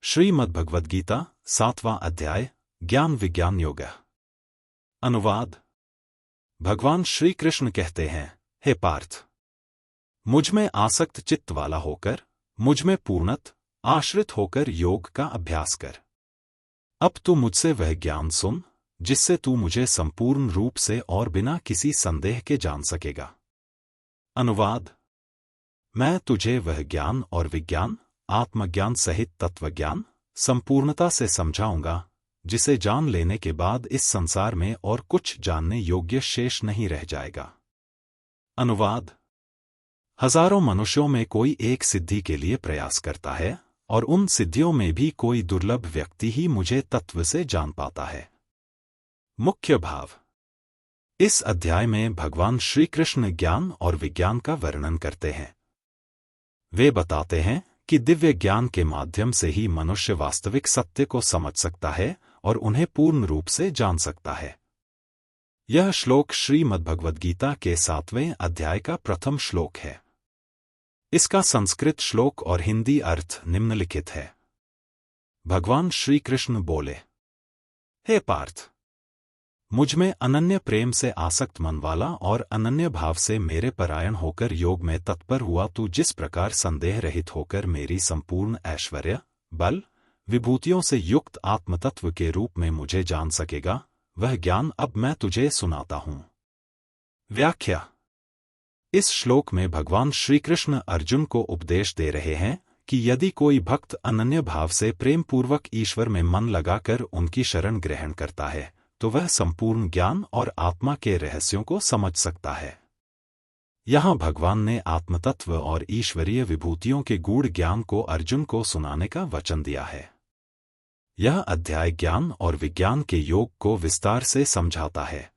श्रीमद्भगवद्गीता 7वां अध्याय ज्ञान विज्ञान योग। अनुवाद। भगवान श्री कृष्ण कहते हैं, हे पार्थ, मुझ में आसक्त चित्त वाला होकर मुझ में पूर्णत आश्रित होकर योग का अभ्यास कर। अब तू मुझसे वह ज्ञान सुन जिससे तू मुझे संपूर्ण रूप से और बिना किसी संदेह के जान सकेगा। अनुवाद। मैं तुझे वह ज्ञान और विज्ञान, आत्मज्ञान सहित तत्वज्ञान संपूर्णता से समझाऊंगा जिसे जान लेने के बाद इस संसार में और कुछ जानने योग्य शेष नहीं रह जाएगा। अनुवाद। हजारों मनुष्यों में कोई एक सिद्धि के लिए प्रयास करता है और उन सिद्धियों में भी कोई दुर्लभ व्यक्ति ही मुझे तत्व से जान पाता है। मुख्य भाव। इस अध्याय में भगवान श्री कृष्ण ज्ञान और विज्ञान का वर्णन करते हैं। वे बताते हैं कि दिव्य ज्ञान के माध्यम से ही मनुष्य वास्तविक सत्य को समझ सकता है और उन्हें पूर्ण रूप से जान सकता है। यह श्लोक श्रीमद्भगवद्गीता के 7वें अध्याय का प्रथम श्लोक है। इसका संस्कृत श्लोक और हिंदी अर्थ निम्नलिखित है। भगवान श्री कृष्ण बोले, हे पार्थ, मुझ में अनन्य प्रेम से आसक्त मन वाला और अनन्य भाव से मेरे परायण होकर योग में तत्पर हुआ तू जिस प्रकार संदेह रहित होकर मेरी संपूर्ण ऐश्वर्य, बल, विभूतियों से युक्त आत्मतत्व के रूप में मुझे जान सकेगा, वह ज्ञान अब मैं तुझे सुनाता हूं। व्याख्या। इस श्लोक में भगवान श्री कृष्ण अर्जुन को उपदेश दे रहे हैं कि यदि कोई भक्त अनन्य भाव से प्रेमपूर्वक ईश्वर में मन लगाकर उनकी शरण ग्रहण करता है तो वह संपूर्ण ज्ञान और आत्मा के रहस्यों को समझ सकता है। यहाँ भगवान ने आत्मतत्व और ईश्वरीय विभूतियों के गूढ़ ज्ञान को अर्जुन को सुनाने का वचन दिया है। यह अध्याय ज्ञान और विज्ञान के योग को विस्तार से समझाता है।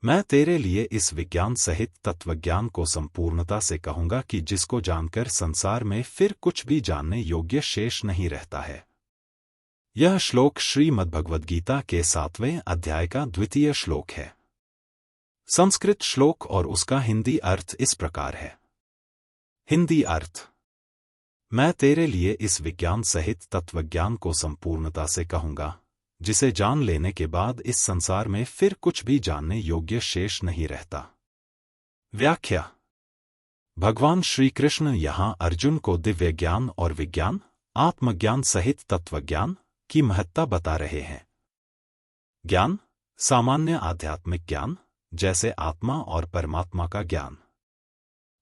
मैं तेरे लिए इस विज्ञान सहित तत्वज्ञान को संपूर्णता से कहूंगा कि जिसको जानकर संसार में फिर कुछ भी जानने योग्य शेष नहीं रहता है। यह श्लोक श्रीमद्भगवद्गीता के 7वें अध्याय का द्वितीय श्लोक है। संस्कृत श्लोक और उसका हिंदी अर्थ इस प्रकार है। हिंदी अर्थ। मैं तेरे लिए इस विज्ञान सहित तत्वज्ञान को संपूर्णता से कहूंगा जिसे जान लेने के बाद इस संसार में फिर कुछ भी जानने योग्य शेष नहीं रहता। व्याख्या। भगवान श्री कृष्ण यहाँ अर्जुन को दिव्य ज्ञान और विज्ञान, आत्मज्ञान सहित तत्वज्ञान की महत्ता बता रहे हैं। ज्ञान, सामान्य आध्यात्मिक ज्ञान जैसे आत्मा और परमात्मा का ज्ञान।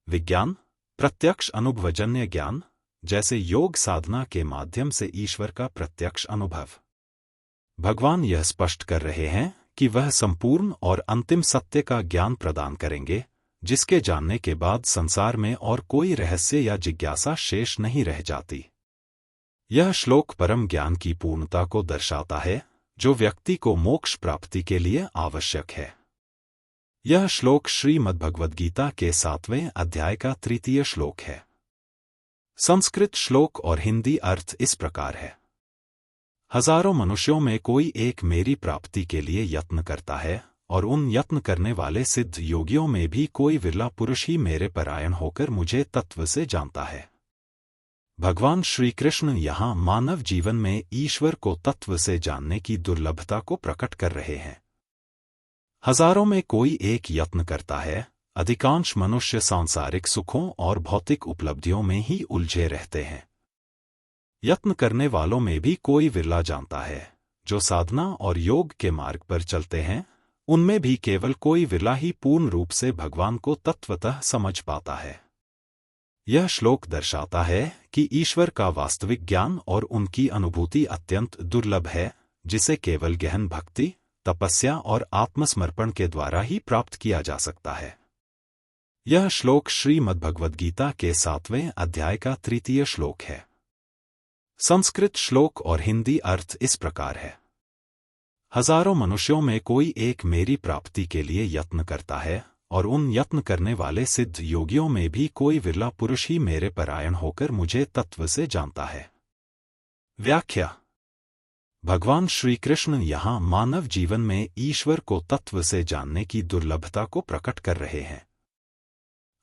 विज्ञान, प्रत्यक्ष अनुभवजन्य ज्ञान जैसे योग साधना के माध्यम से ईश्वर का प्रत्यक्ष अनुभव। भगवान यह स्पष्ट कर रहे हैं कि वह संपूर्ण और अंतिम सत्य का ज्ञान प्रदान करेंगे जिसके जानने के बाद संसार में और कोई रहस्य या जिज्ञासा शेष नहीं रह जाती। यह श्लोक परम ज्ञान की पूर्णता को दर्शाता है जो व्यक्ति को मोक्ष प्राप्ति के लिए आवश्यक है। यह श्लोक श्रीमद्भगवद्गीता के 7वें अध्याय का तृतीय श्लोक है। संस्कृत श्लोक और हिंदी अर्थ इस प्रकार है। हजारों मनुष्यों में कोई एक मेरी प्राप्ति के लिए यत्न करता है और उन यत्न करने वाले सिद्ध योगियों में भी कोई विरला पुरुष ही मेरे परायण होकर मुझे तत्व से जानता है। भगवान श्री कृष्ण यहाँ मानव जीवन में ईश्वर को तत्व से जानने की दुर्लभता को प्रकट कर रहे हैं। हजारों में कोई एक यत्न करता है। अधिकांश मनुष्य सांसारिक सुखों और भौतिक उपलब्धियों में ही उलझे रहते हैं। यत्न करने वालों में भी कोई विरला जानता है। जो साधना और योग के मार्ग पर चलते हैं उनमें भी केवल कोई विरला ही पूर्ण रूप से भगवान को तत्वतः समझ पाता है। यह श्लोक दर्शाता है कि ईश्वर का वास्तविक ज्ञान और उनकी अनुभूति अत्यंत दुर्लभ है जिसे केवल गहन भक्ति, तपस्या और आत्मसमर्पण के द्वारा ही प्राप्त किया जा सकता है। यह श्लोक श्रीमद्भगवद्गीता के 7वें अध्याय का तृतीय श्लोक है। संस्कृत श्लोक और हिंदी अर्थ इस प्रकार है। हजारों मनुष्यों में कोई एक मेरी प्राप्ति के लिए यत्न करता है और उन यत्न करने वाले सिद्ध योगियों में भी कोई विरला पुरुष ही मेरे परायण होकर मुझे तत्व से जानता है। व्याख्या। भगवान श्री कृष्ण यहाँ मानव जीवन में ईश्वर को तत्व से जानने की दुर्लभता को प्रकट कर रहे हैं।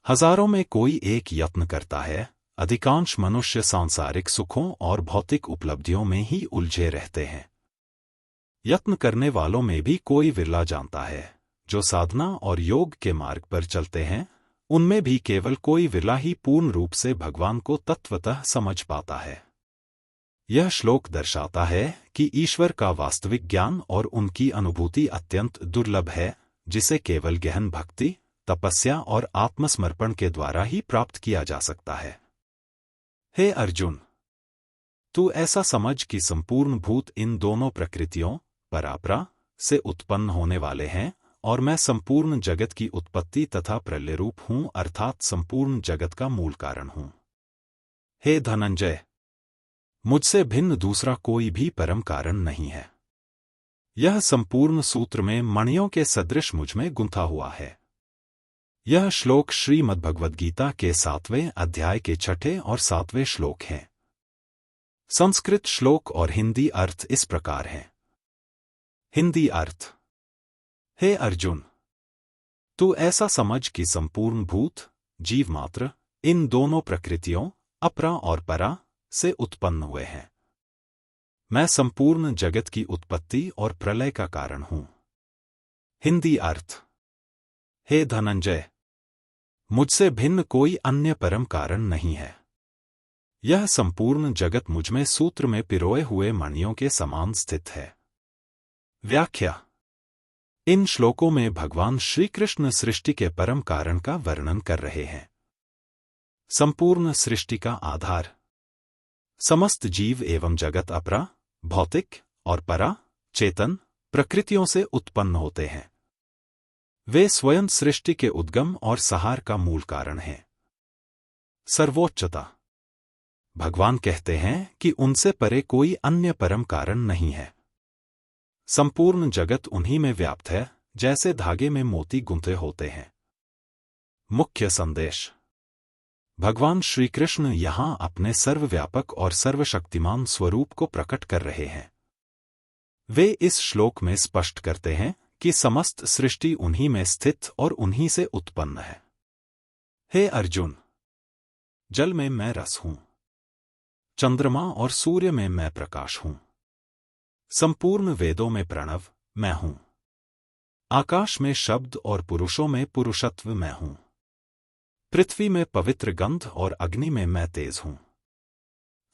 हजारों में कोई एक यत्न करता है। अधिकांश मनुष्य सांसारिक सुखों और भौतिक उपलब्धियों में ही उलझे रहते हैं। यत्न करने वालों में भी कोई विरला जानता है। जो साधना और योग के मार्ग पर चलते हैं, उनमें भी केवल कोई विरला ही पूर्ण रूप से भगवान को तत्वतः समझ पाता है। यह श्लोक दर्शाता है कि ईश्वर का वास्तविक ज्ञान और उनकी अनुभूति अत्यंत दुर्लभ है, जिसे केवल गहन भक्ति, तपस्या और आत्मसमर्पण के द्वारा ही प्राप्त किया जा सकता है। हे अर्जुन, तू ऐसा समझ कि संपूर्ण भूत इन दोनों प्रकृतियों परापरा से उत्पन्न होने वाले हैं और मैं संपूर्ण जगत की उत्पत्ति तथा प्रलय रूप हूं, अर्थात संपूर्ण जगत का मूल कारण हूं। हे धनंजय, मुझसे भिन्न दूसरा कोई भी परम कारण नहीं है। यह संपूर्ण सूत्र में मणियों के सदृश मुझ में गुंथा हुआ है। यह श्लोक श्रीमद्भगवद्गीता के 7वें अध्याय के 6 और 7वें श्लोक हैं। संस्कृत श्लोक और हिंदी अर्थ इस प्रकार हैं। हिंदी अर्थ। हे अर्जुन, तू ऐसा समझ कि संपूर्ण भूत, जीव मात्र, इन दोनों प्रकृतियों अपरा और परा से उत्पन्न हुए हैं। मैं संपूर्ण जगत की उत्पत्ति और प्रलय का कारण हूं। हिंदी अर्थ। हे धनंजय, मुझसे भिन्न कोई अन्य परम कारण नहीं है। यह संपूर्ण जगत मुझमें सूत्र में पिरोए हुए मणियों के समान स्थित है। व्याख्या। इन श्लोकों में भगवान श्री कृष्ण सृष्टि के परम कारण का वर्णन कर रहे हैं। संपूर्ण सृष्टि का आधार। समस्त जीव एवं जगत अपरा, भौतिक और परा, चेतन प्रकृतियों से उत्पन्न होते हैं। वे स्वयं सृष्टि के उद्गम और सहार का मूल कारण हैं। सर्वोच्चता। भगवान कहते हैं कि उनसे परे कोई अन्य परम कारण नहीं है। संपूर्ण जगत उन्हीं में व्याप्त है, जैसे धागे में मोती गुंथे होते हैं। मुख्य संदेश। भगवान श्री कृष्ण यहां अपने सर्वव्यापक और सर्वशक्तिमान स्वरूप को प्रकट कर रहे हैं। वे इस श्लोक में स्पष्ट करते हैं कि समस्त सृष्टि उन्हीं में स्थित और उन्हीं से उत्पन्न है। हे अर्जुन, जल में मैं रस हूं, चंद्रमा और सूर्य में मैं प्रकाश हूं, संपूर्ण वेदों में प्रणव मैं हूं, आकाश में शब्द और पुरुषों में पुरुषत्व मैं हूं, पृथ्वी में पवित्र गंध और अग्नि में मैं तेज हूं,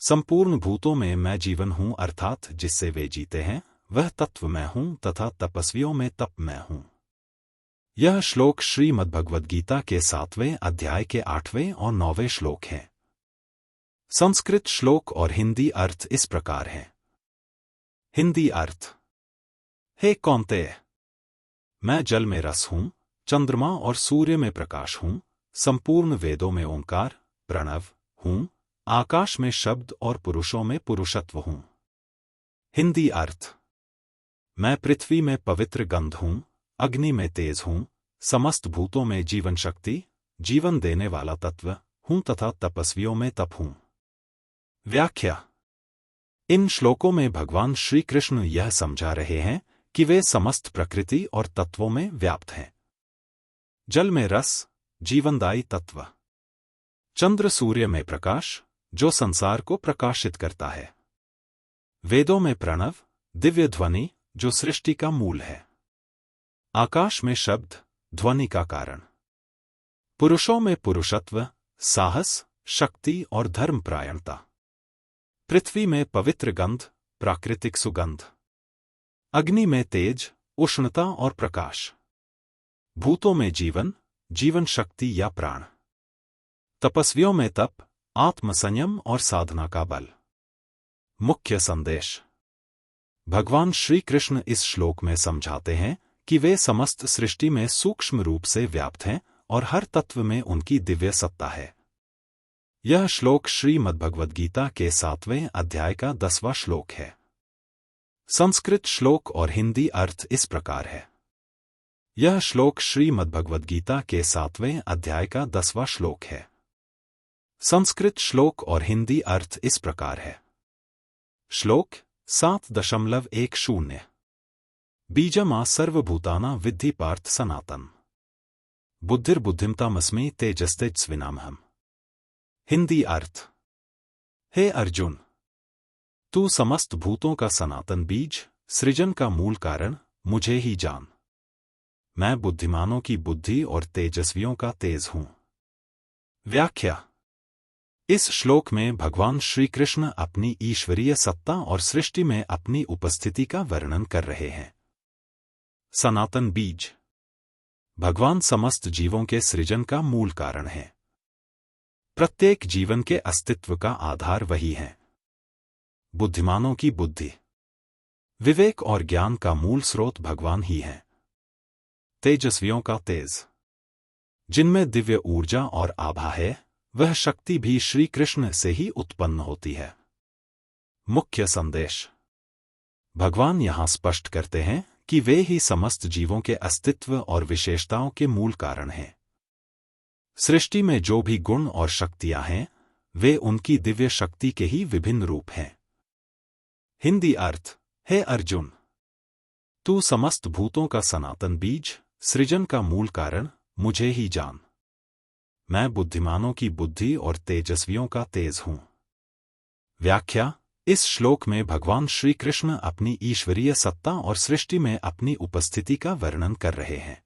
संपूर्ण भूतों में मैं जीवन हूं, अर्थात जिससे वे जीते हैं वह तत्व मैं हूं, तथा तपस्वियों में तप मैं हूं। यह श्लोक श्रीमद्भगवद्गीता के 7वें अध्याय के 8वें और 9वें श्लोक हैं। संस्कृत श्लोक और हिंदी अर्थ इस प्रकार हैं। हिंदी अर्थ। हे कौन्तेय, मैं जल में रस हूं, चंद्रमा और सूर्य में प्रकाश हूं, संपूर्ण वेदों में ओंकार प्रणव हूं, आकाश में शब्द और पुरुषों में पुरुषत्व हूं। हिंदी अर्थ। मैं पृथ्वी में पवित्र गंध हूं, अग्नि में तेज हूं, समस्त भूतों में जीवन शक्ति, जीवन देने वाला तत्व हूं तथा तपस्वियों में तप हूं। व्याख्या। इन श्लोकों में भगवान श्री कृष्ण यह समझा रहे हैं कि वे समस्त प्रकृति और तत्वों में व्याप्त हैं। जल में रस, जीवनदायी तत्व। चंद्र सूर्य में प्रकाश, जो संसार को प्रकाशित करता है। वेदों में प्रणव, दिव्य ध्वनि, जो सृष्टि का मूल है। आकाश में शब्द, ध्वनि का कारण। पुरुषों में पुरुषत्व, साहस, शक्ति और धर्मपरायणता। पृथ्वी में पवित्र गंध, प्राकृतिक सुगंध। अग्नि में तेज, उष्णता और प्रकाश। भूतों में जीवन, जीवन शक्ति या प्राण। तपस्वियों में तप, आत्मसंयम और साधना का बल। मुख्य संदेश। भगवान श्री कृष्ण इस श्लोक में समझाते हैं कि वे समस्त सृष्टि में सूक्ष्म रूप से व्याप्त हैं और हर तत्व में उनकी दिव्य सत्ता है। यह श्लोक श्रीमद्भगवद्गीता के 7वें अध्याय का 10वां श्लोक है। संस्कृत श्लोक और हिंदी अर्थ इस प्रकार है। यह श्लोक श्रीमद्भगवद्गीता के 7वें अध्याय का 10वां श्लोक है। संस्कृत श्लोक और हिंदी अर्थ इस प्रकार है। श्लोक 7.10 बीजमा सर्वभूताना विद्धि पार्थ सनातन बुद्धिर्बुद्धिमतामस्मि तेजस्तेजस्विनामहम्। हिंदी अर्थ। हे अर्जुन, तू समस्त भूतों का सनातन बीज, सृजन का मूल कारण, मुझे ही जान। मैं बुद्धिमानों की बुद्धि और तेजस्वियों का तेज हूं। व्याख्या। इस श्लोक में भगवान श्री कृष्ण अपनी ईश्वरीय सत्ता और सृष्टि में अपनी उपस्थिति का वर्णन कर रहे हैं। सनातन बीज। भगवान समस्त जीवों के सृजन का मूल कारण है। प्रत्येक जीवन के अस्तित्व का आधार वही है। बुद्धिमानों की बुद्धि, विवेक और ज्ञान का मूल स्रोत भगवान ही है। तेजस्वियों का तेज, जिनमें दिव्य ऊर्जा और आभा है, वह शक्ति भी श्री कृष्ण से ही उत्पन्न होती है। मुख्य संदेश। भगवान यहां स्पष्ट करते हैं कि वे ही समस्त जीवों के अस्तित्व और विशेषताओं के मूल कारण हैं। सृष्टि में जो भी गुण और शक्तियां हैं, वे उनकी दिव्य शक्ति के ही विभिन्न रूप हैं। हिंदी अर्थ। हे अर्जुन, तू समस्त भूतों का सनातन बीज, सृजन का मूल कारण, मुझे ही जान। मैं बुद्धिमानों की बुद्धि और तेजस्वियों का तेज हूं। व्याख्या। इस श्लोक में भगवान श्री कृष्ण अपनी ईश्वरीय सत्ता और सृष्टि में अपनी उपस्थिति का वर्णन कर रहे हैं।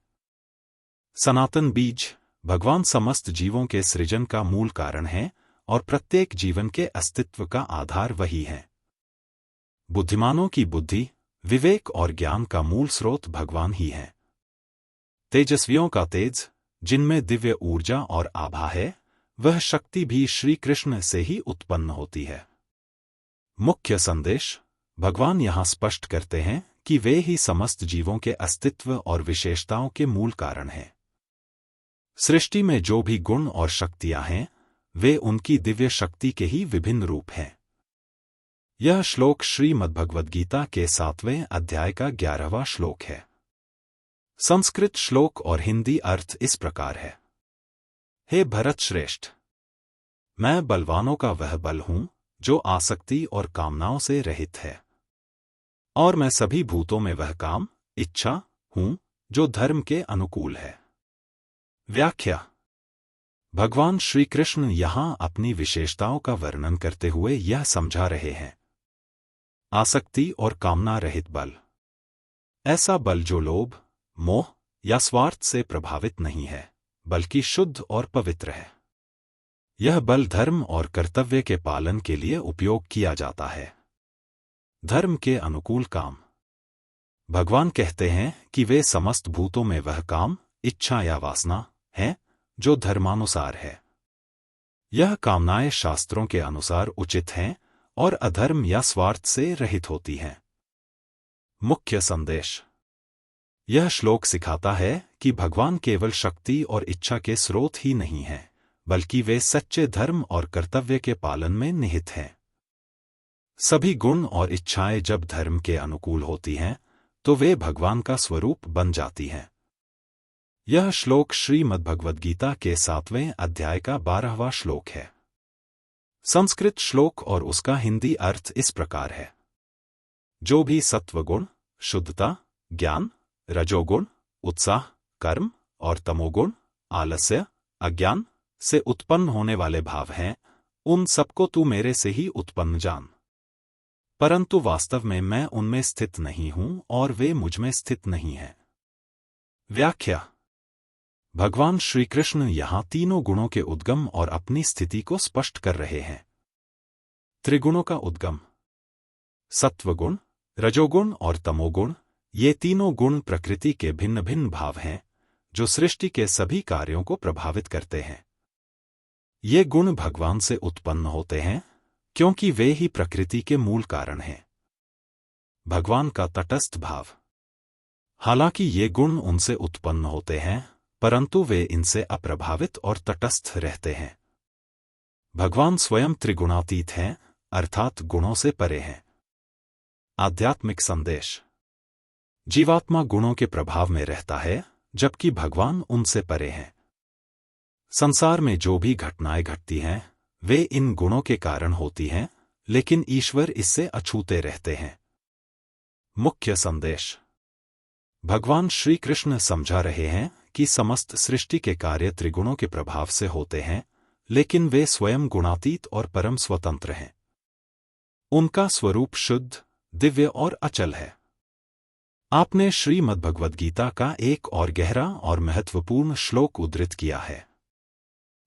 सनातन बीज, भगवान समस्त जीवों के सृजन का मूल कारण है और प्रत्येक जीवन के अस्तित्व का आधार वही है। बुद्धिमानों की बुद्धि, विवेक और ज्ञान का मूल स्रोत भगवान ही है। तेजस्वियों का तेज, जिनमें दिव्य ऊर्जा और आभा है, वह शक्ति भी श्री कृष्ण से ही उत्पन्न होती है। मुख्य संदेश। भगवान यहां स्पष्ट करते हैं कि वे ही समस्त जीवों के अस्तित्व और विशेषताओं के मूल कारण हैं। सृष्टि में जो भी गुण और शक्तियां हैं, वे उनकी दिव्य शक्ति के ही विभिन्न रूप हैं। यह श्लोक श्रीमद्भगवद्गीता के 7वें अध्याय का 11वां श्लोक है। संस्कृत श्लोक और हिंदी अर्थ इस प्रकार है। हे भरत श्रेष्ठ, मैं बलवानों का वह बल हूं जो आसक्ति और कामनाओं से रहित है, और मैं सभी भूतों में वह काम, इच्छा हूं जो धर्म के अनुकूल है। व्याख्या। भगवान श्री कृष्ण यहां अपनी विशेषताओं का वर्णन करते हुए यह समझा रहे हैं। आसक्ति और कामना रहित बल, ऐसा बल जो लोभ, मोह या स्वार्थ से प्रभावित नहीं है, बल्कि शुद्ध और पवित्र है। यह बल धर्म और कर्तव्य के पालन के लिए उपयोग किया जाता है। धर्म के अनुकूल काम। भगवान कहते हैं कि वे समस्त भूतों में वह काम, इच्छा या वासना है जो धर्मानुसार है। यह कामनाएं शास्त्रों के अनुसार उचित हैं और अधर्म या स्वार्थ से रहित होती हैं। मुख्य संदेश। यह श्लोक सिखाता है कि भगवान केवल शक्ति और इच्छा के स्रोत ही नहीं हैं, बल्कि वे सच्चे धर्म और कर्तव्य के पालन में निहित हैं। सभी गुण और इच्छाएं जब धर्म के अनुकूल होती हैं, तो वे भगवान का स्वरूप बन जाती हैं। यह श्लोक श्रीमद्भगवद्गीता के 7वें अध्याय का 12वां श्लोक है। संस्कृत श्लोक और उसका हिंदी अर्थ इस प्रकार है। जो भी सत्वगुण, शुद्धता, ज्ञान, रजोगुण, उत्साह, कर्म और तमोगुण, आलस्य, अज्ञान से उत्पन्न होने वाले भाव हैं, उन सबको तू मेरे से ही उत्पन्न जान। परंतु वास्तव में मैं उनमें स्थित नहीं हूं और वे मुझमें स्थित नहीं हैं। व्याख्या। भगवान श्री कृष्ण यहां तीनों गुणों के उद्गम और अपनी स्थिति को स्पष्ट कर रहे हैं। त्रिगुणों का उद्गम। सत्वगुण, रजोगुण और तमोगुण, ये तीनों गुण प्रकृति के भिन्न भिन्न भाव हैं जो सृष्टि के सभी कार्यों को प्रभावित करते हैं। ये गुण भगवान से उत्पन्न होते हैं क्योंकि वे ही प्रकृति के मूल कारण हैं। भगवान का तटस्थ भाव। हालांकि ये गुण उनसे उत्पन्न होते हैं, परंतु वे इनसे अप्रभावित और तटस्थ रहते हैं। भगवान स्वयं त्रिगुणातीत हैं, अर्थात गुणों से परे हैं। आध्यात्मिक संदेश। जीवात्मा गुणों के प्रभाव में रहता है, जबकि भगवान उनसे परे हैं। संसार में जो भी घटनाएं घटती हैं, वे इन गुणों के कारण होती हैं, लेकिन ईश्वर इससे अछूते रहते हैं। मुख्य संदेश। भगवान श्री कृष्ण समझा रहे हैं कि समस्त सृष्टि के कार्य त्रिगुणों के प्रभाव से होते हैं, लेकिन वे स्वयं गुणातीत और परम स्वतंत्र हैं। उनका स्वरूप शुद्ध, दिव्य और अचल है। आपने श्रीमद्भगवद्गीता का एक और गहरा और महत्वपूर्ण श्लोक उद्धृत किया है।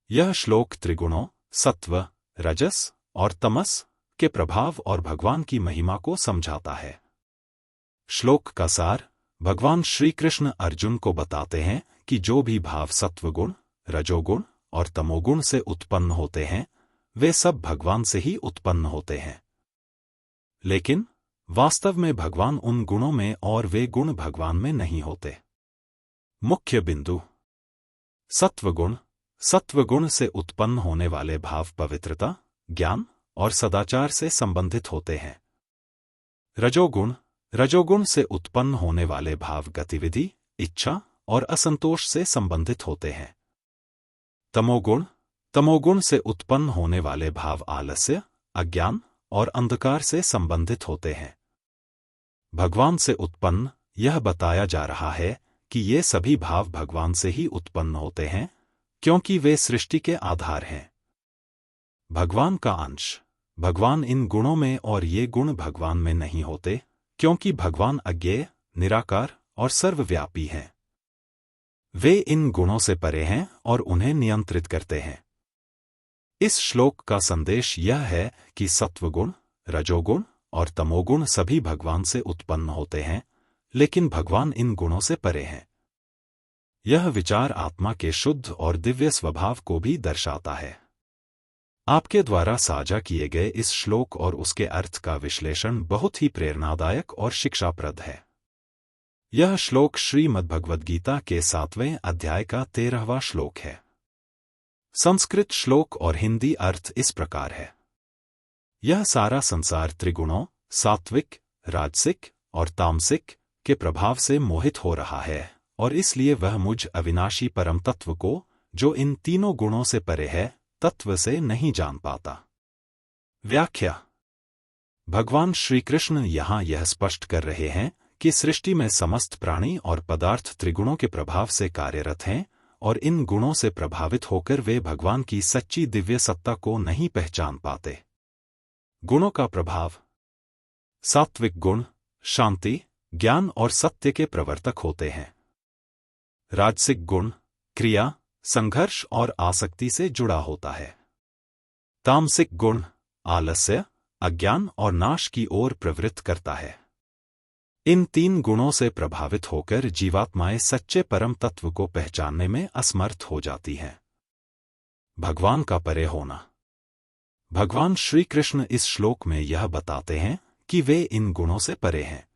यह श्लोक त्रिगुणों, सत्व, रजस और तमस के प्रभाव और भगवान की महिमा को समझाता है। श्लोक का सार: भगवान श्री कृष्ण अर्जुन को बताते हैं कि जो भी भाव सत्वगुण, रजोगुण और तमोगुण से उत्पन्न होते हैं, वे सब भगवान से ही उत्पन्न होते हैं। लेकिन वास्तव में भगवान उन गुणों में और वे गुण भगवान में नहीं होते। मुख्य बिंदु: सत्वगुण। सत्वगुण से उत्पन्न होने वाले भाव पवित्रता, ज्ञान और सदाचार से संबंधित होते हैं। रजोगुण। रजोगुण से उत्पन्न होने वाले भाव गतिविधि, इच्छा और असंतोष से संबंधित होते हैं। तमोगुण। तमोगुण से उत्पन्न होने वाले भाव आलस्य, अज्ञान और अंधकार से संबंधित होते हैं। भगवान से उत्पन्न, यह बताया जा रहा है कि ये सभी भाव भगवान से ही उत्पन्न होते हैं, क्योंकि वे सृष्टि के आधार हैं। भगवान का अंश। भगवान इन गुणों में और ये गुण भगवान में नहीं होते, क्योंकि भगवान अज्ञेय, निराकार और सर्वव्यापी हैं। वे इन गुणों से परे हैं और उन्हें नियंत्रित करते हैं। इस श्लोक का संदेश यह है कि सत्वगुण, रजोगुण और तमोगुण सभी भगवान से उत्पन्न होते हैं, लेकिन भगवान इन गुणों से परे हैं। यह विचार आत्मा के शुद्ध और दिव्य स्वभाव को भी दर्शाता है। आपके द्वारा साझा किए गए इस श्लोक और उसके अर्थ का विश्लेषण बहुत ही प्रेरणादायक और शिक्षाप्रद है। यह श्लोक श्रीमद्भगवद्गीता के 7वें अध्याय का 13वां श्लोक है। संस्कृत श्लोक और हिंदी अर्थ इस प्रकार है: यह सारा संसार त्रिगुणों, सात्विक, राजसिक और तामसिक के प्रभाव से मोहित हो रहा है, और इसलिए वह मुझ अविनाशी परम तत्व को, जो इन तीनों गुणों से परे है, तत्व से नहीं जान पाता। व्याख्या: भगवान श्री कृष्ण यहाँ यह स्पष्ट कर रहे हैं कि सृष्टि में समस्त प्राणी और पदार्थ त्रिगुणों के प्रभाव से कार्यरत हैं, और इन गुणों से प्रभावित होकर वे भगवान की सच्ची दिव्य सत्ता को नहीं पहचान पाते। गुणों का प्रभाव: सात्विक गुण शांति, ज्ञान और सत्य के प्रवर्तक होते हैं। राजसिक गुण क्रिया, संघर्ष और आसक्ति से जुड़ा होता है। तामसिक गुण आलस्य, अज्ञान और नाश की ओर प्रवृत्त करता है। इन तीन गुणों से प्रभावित होकर जीवात्माएं सच्चे परम तत्व को पहचानने में असमर्थ हो जाती हैं। भगवान का परे होना। भगवान श्री कृष्ण इस श्लोक में यह बताते हैं कि वे इन गुणों से परे हैं।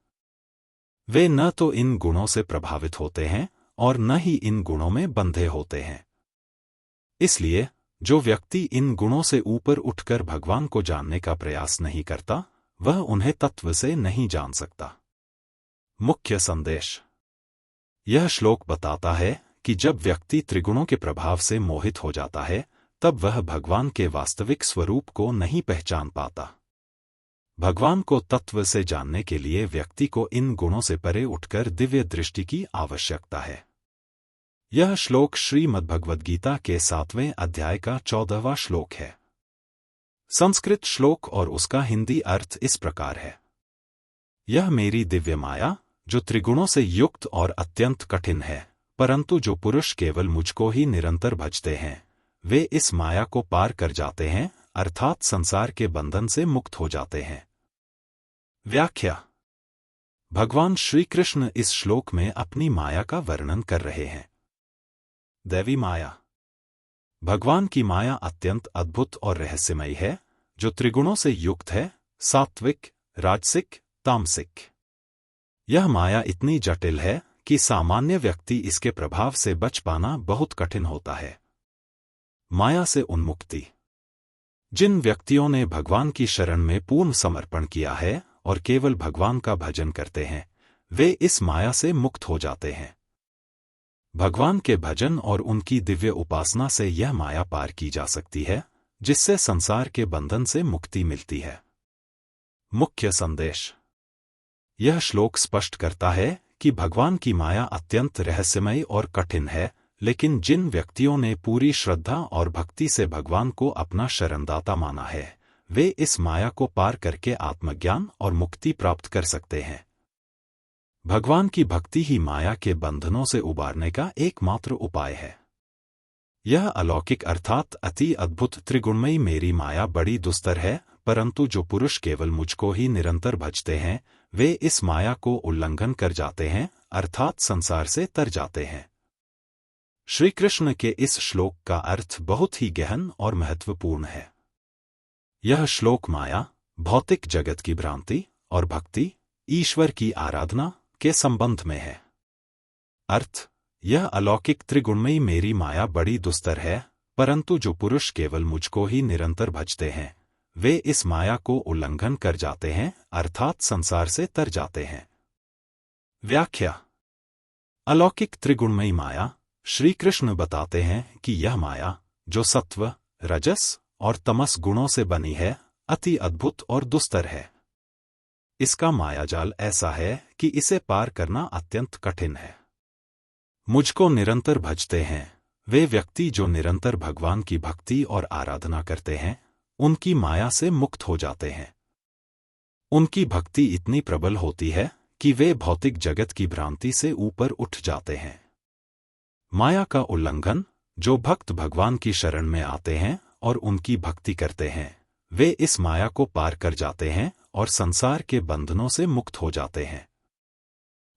वे न तो इन गुणों से प्रभावित होते हैं और न ही इन गुणों में बंधे होते हैं। इसलिए जो व्यक्ति इन गुणों से ऊपर उठकर भगवान को जानने का प्रयास नहीं करता, वह उन्हें तत्व से नहीं जान सकता। मुख्य संदेश: यह श्लोक बताता है कि जब व्यक्ति त्रिगुणों के प्रभाव से मोहित हो जाता है, तब वह भगवान के वास्तविक स्वरूप को नहीं पहचान पाता। भगवान को तत्व से जानने के लिए व्यक्ति को इन गुणों से परे उठकर दिव्य दृष्टि की आवश्यकता है। यह श्लोक श्रीमद्भगवद्गीता के 7वें अध्याय का 14वां श्लोक है। संस्कृत श्लोक और उसका हिंदी अर्थ इस प्रकार है: यह मेरी दिव्य माया, जो त्रिगुणों से युक्त और अत्यंत कठिन है, परंतु जो पुरुष केवल मुझको ही निरंतर भजते हैं, वे इस माया को पार कर जाते हैं, अर्थात संसार के बंधन से मुक्त हो जाते हैं। व्याख्या: भगवान श्री कृष्ण इस श्लोक में अपनी माया का वर्णन कर रहे हैं। दैवी माया। भगवान की माया अत्यंत अद्भुत और रहस्यमयी है, जो त्रिगुणों से युक्त है: सात्विक, राजसिक, तामसिक। यह माया इतनी जटिल है कि सामान्य व्यक्ति इसके प्रभाव से बच पाना बहुत कठिन होता है। माया से उन्मुक्ति। जिन व्यक्तियों ने भगवान की शरण में पूर्ण समर्पण किया है और केवल भगवान का भजन करते हैं, वे इस माया से मुक्त हो जाते हैं। भगवान के भजन और उनकी दिव्य उपासना से यह माया पार की जा सकती है, जिससे संसार के बंधन से मुक्ति मिलती है। मुख्य संदेश: यह श्लोक स्पष्ट करता है कि भगवान की माया अत्यंत रहस्यमयी और कठिन है, लेकिन जिन व्यक्तियों ने पूरी श्रद्धा और भक्ति से भगवान को अपना शरणदाता माना है, वे इस माया को पार करके आत्मज्ञान और मुक्ति प्राप्त कर सकते हैं। भगवान की भक्ति ही माया के बंधनों से उबारने का एकमात्र उपाय है। यह अलौकिक अर्थात अति अद्भुत त्रिगुणमयी मेरी माया बड़ी दुस्तर है, परंतु जो पुरुष केवल मुझको ही निरंतर भजते हैं, वे इस माया को उल्लंघन कर जाते हैं, अर्थात संसार से तर जाते हैं। श्री कृष्ण के इस श्लोक का अर्थ बहुत ही गहन और महत्वपूर्ण है। यह श्लोक माया, भौतिक जगत की भ्रांति और भक्ति, ईश्वर की आराधना के संबंध में है। अर्थ: यह अलौकिक त्रिगुणमयी मेरी माया बड़ी दुस्तर है, परंतु जो पुरुष केवल मुझको ही निरंतर भजते हैं, वे इस माया को उल्लंघन कर जाते हैं, अर्थात संसार से तर जाते हैं। व्याख्या: अलौकिक त्रिगुणमयी माया, श्री कृष्ण बताते हैं कि यह माया, जो सत्व, रजस और तमस गुणों से बनी है, अति अद्भुत और दुस्तर है। इसका मायाजाल ऐसा है कि इसे पार करना अत्यंत कठिन है। मुझको निरंतर भजते हैं वे व्यक्ति जो निरंतर भगवान की भक्ति और आराधना करते हैं, उनकी माया से मुक्त हो जाते हैं। उनकी भक्ति इतनी प्रबल होती है कि वे भौतिक जगत की भ्रांति से ऊपर उठ जाते हैं। माया का उल्लंघन: जो भक्त भगवान की शरण में आते हैं और उनकी भक्ति करते हैं, वे इस माया को पार कर जाते हैं और संसार के बंधनों से मुक्त हो जाते हैं।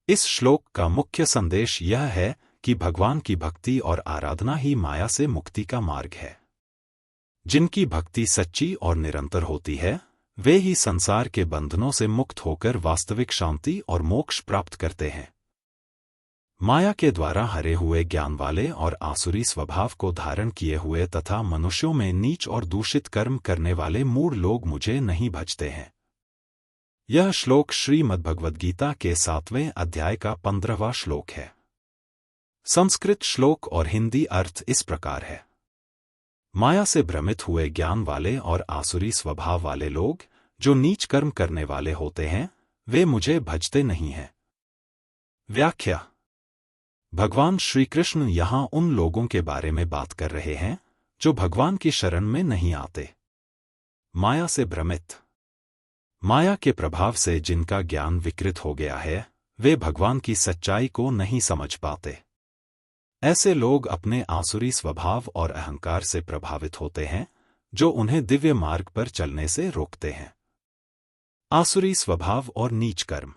इस श्लोक का मुख्य संदेश यह है कि भगवान की भक्ति और आराधना ही माया से मुक्ति का मार्ग है। जिनकी भक्ति सच्ची और निरंतर होती है, वे ही संसार के बंधनों से मुक्त होकर वास्तविक शांति और मोक्ष प्राप्त करते हैं। माया के द्वारा हरे हुए ज्ञान वाले और आसुरी स्वभाव को धारण किए हुए तथा मनुष्यों में नीच और दूषित कर्म करने वाले मूढ़ लोग मुझे नहीं भजते हैं। यह श्लोक श्रीमद्भगवद्गीता के 7वें अध्याय का 15वां श्लोक है। संस्कृत श्लोक और हिंदी अर्थ इस प्रकार है: माया से भ्रमित हुए ज्ञान वाले और आसुरी स्वभाव वाले लोग, जो नीच कर्म करने वाले होते हैं, वे मुझे भजते नहीं हैं। व्याख्या: भगवान श्री कृष्ण यहाँ उन लोगों के बारे में बात कर रहे हैं जो भगवान की शरण में नहीं आते। माया से भ्रमित: माया के प्रभाव से जिनका ज्ञान विकृत हो गया है, वे भगवान की सच्चाई को नहीं समझ पाते। ऐसे लोग अपने आसुरी स्वभाव और अहंकार से प्रभावित होते हैं, जो उन्हें दिव्य मार्ग पर चलने से रोकते हैं। आसुरी स्वभाव और नीच कर्म: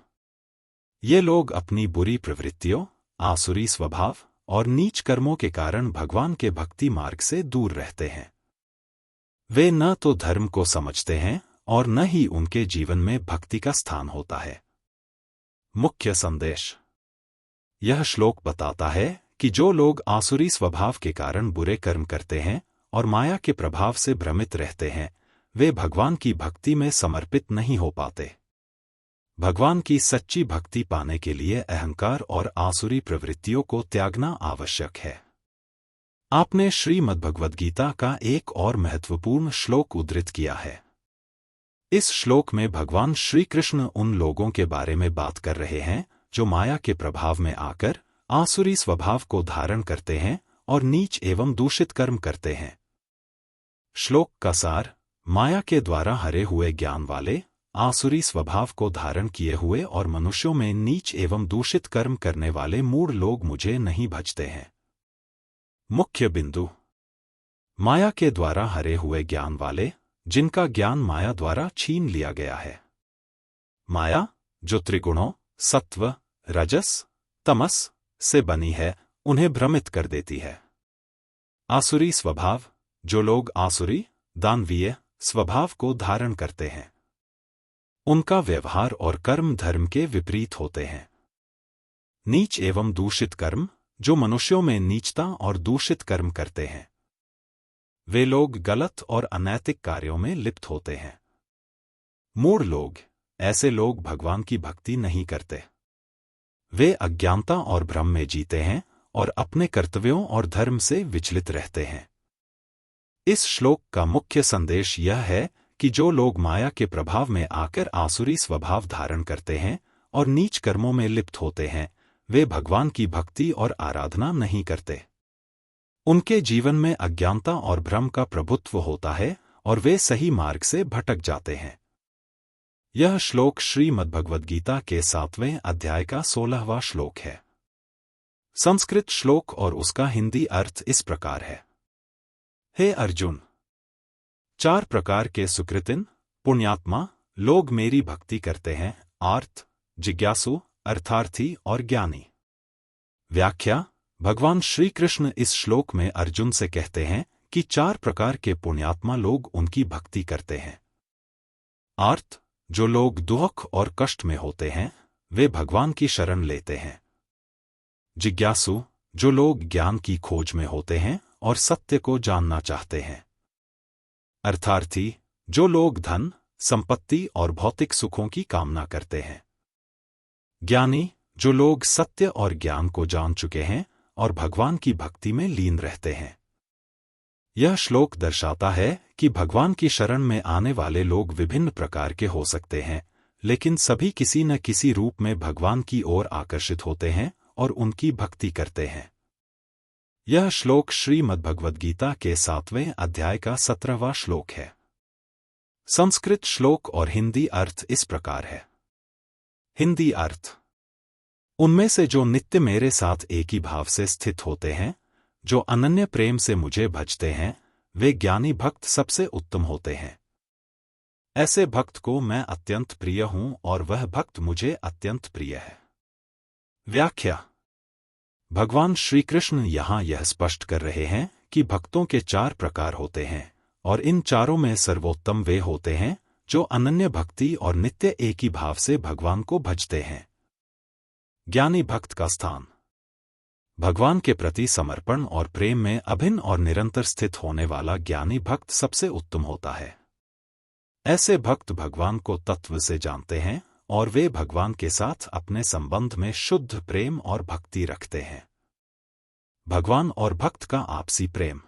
ये लोग अपनी बुरी प्रवृत्तियों, आसुरी स्वभाव और नीच कर्मों के कारण भगवान के भक्ति मार्ग से दूर रहते हैं। वे न तो धर्म को समझते हैं और न ही उनके जीवन में भक्ति का स्थान होता है। मुख्य संदेश: यह श्लोक बताता है कि जो लोग आसुरी स्वभाव के कारण बुरे कर्म करते हैं और माया के प्रभाव से भ्रमित रहते हैं, वे भगवान की भक्ति में समर्पित नहीं हो पाते। भगवान की सच्ची भक्ति पाने के लिए अहंकार और आसुरी प्रवृत्तियों को त्यागना आवश्यक है। आपने श्रीमद्भगवद्गीता का एक और महत्वपूर्ण श्लोक उद्धृत किया है। इस श्लोक में भगवान श्री कृष्ण उन लोगों के बारे में बात कर रहे हैं जो माया के प्रभाव में आकर आसुरी स्वभाव को धारण करते हैं और नीच एवं दूषित कर्म करते हैं। श्लोक का सार: माया के द्वारा हरे हुए ज्ञान वाले, आसुरी स्वभाव को धारण किए हुए और मनुष्यों में नीच एवं दूषित कर्म करने वाले मूढ़ लोग मुझे नहीं भजते हैं। मुख्य बिंदु: माया के द्वारा हरे हुए ज्ञान वाले, जिनका ज्ञान माया द्वारा छीन लिया गया है। माया, जो त्रिगुणों सत्व, रजस, तमस से बनी है, उन्हें भ्रमित कर देती है। आसुरी स्वभाव: जो लोग आसुरी, दानवीय स्वभाव को धारण करते हैं, उनका व्यवहार और कर्म धर्म के विपरीत होते हैं। नीच एवं दूषित कर्म: जो मनुष्यों में नीचता और दूषित कर्म करते हैं, वे लोग गलत और अनैतिक कार्यों में लिप्त होते हैं। मूढ़ लोग: ऐसे लोग भगवान की भक्ति नहीं करते। वे अज्ञानता और भ्रम में जीते हैं और अपने कर्तव्यों और धर्म से विचलित रहते हैं। इस श्लोक का मुख्य संदेश यह है कि जो लोग माया के प्रभाव में आकर आसुरी स्वभाव धारण करते हैं और नीच कर्मों में लिप्त होते हैं, वे भगवान की भक्ति और आराधना नहीं करते। उनके जीवन में अज्ञानता और भ्रम का प्रभुत्व होता है और वे सही मार्ग से भटक जाते हैं। यह श्लोक श्रीमद्भगवद्गीता के 7वें अध्याय का 16वां श्लोक है। संस्कृत श्लोक और उसका हिंदी अर्थ इस प्रकार है। हे अर्जुन, 4 प्रकार के सुकृतिन पुण्यात्मा लोग मेरी भक्ति करते हैं: आर्त, जिज्ञासु, अर्थार्थी और ज्ञानी। व्याख्या: भगवान श्री कृष्ण इस श्लोक में अर्जुन से कहते हैं कि 4 प्रकार के पुण्यात्मा लोग उनकी भक्ति करते हैं। आर्त, जो लोग दुख और कष्ट में होते हैं, वे भगवान की शरण लेते हैं। जिज्ञासु, जो लोग ज्ञान की खोज में होते हैं और सत्य को जानना चाहते हैं। अर्थार्थी, जो लोग धन, संपत्ति और भौतिक सुखों की कामना करते हैं। ज्ञानी, जो लोग सत्य और ज्ञान को जान चुके हैं और भगवान की भक्ति में लीन रहते हैं। यह श्लोक दर्शाता है कि भगवान की शरण में आने वाले लोग विभिन्न प्रकार के हो सकते हैं, लेकिन सभी किसी न किसी रूप में भगवान की ओर आकर्षित होते हैं और उनकी भक्ति करते हैं। यह श्लोक श्रीमद्भगवद्गीता के 7वें अध्याय का 17वां श्लोक है। संस्कृत श्लोक और हिंदी अर्थ इस प्रकार है। हिंदी अर्थ: उनमें से जो नित्य मेरे साथ एक ही भाव से स्थित होते हैं, जो अनन्य प्रेम से मुझे भजते हैं, वे ज्ञानी भक्त सबसे उत्तम होते हैं। ऐसे भक्त को मैं अत्यंत प्रिय हूं और वह भक्त मुझे अत्यंत प्रिय है। व्याख्या: भगवान श्री कृष्ण यहां यह स्पष्ट कर रहे हैं कि भक्तों के 4 प्रकार होते हैं और इन चारों में सर्वोत्तम वे होते हैं जो अनन्य भक्ति और नित्य एक ही भाव से भगवान को भजते हैं। ज्ञानी भक्त का स्थान: भगवान के प्रति समर्पण और प्रेम में अभिन्न और निरंतर स्थित होने वाला ज्ञानी भक्त सबसे उत्तम होता है। ऐसे भक्त भगवान को तत्व से जानते हैं और वे भगवान के साथ अपने संबंध में शुद्ध प्रेम और भक्ति रखते हैं। भगवान और भक्त का आपसी प्रेम: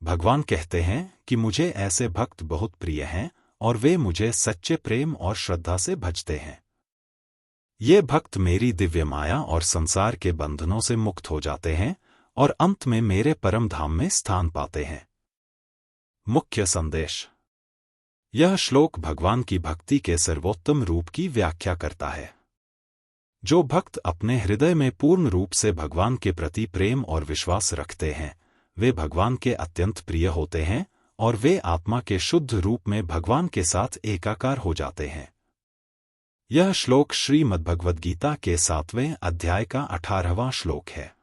भगवान कहते हैं कि मुझे ऐसे भक्त बहुत प्रिय हैं और वे मुझे सच्चे प्रेम और श्रद्धा से भजते हैं। ये भक्त मेरी दिव्य माया और संसार के बंधनों से मुक्त हो जाते हैं और अंत में मेरे परम धाम में स्थान पाते हैं। मुख्य संदेश: यह श्लोक भगवान की भक्ति के सर्वोत्तम रूप की व्याख्या करता है। जो भक्त अपने हृदय में पूर्ण रूप से भगवान के प्रति प्रेम और विश्वास रखते हैं, वे भगवान के अत्यंत प्रिय होते हैं और वे आत्मा के शुद्ध रूप में भगवान के साथ एकाकार हो जाते हैं। यह श्लोक श्रीमद्भगवद्गीता के 7वें अध्याय का 18वां श्लोक है।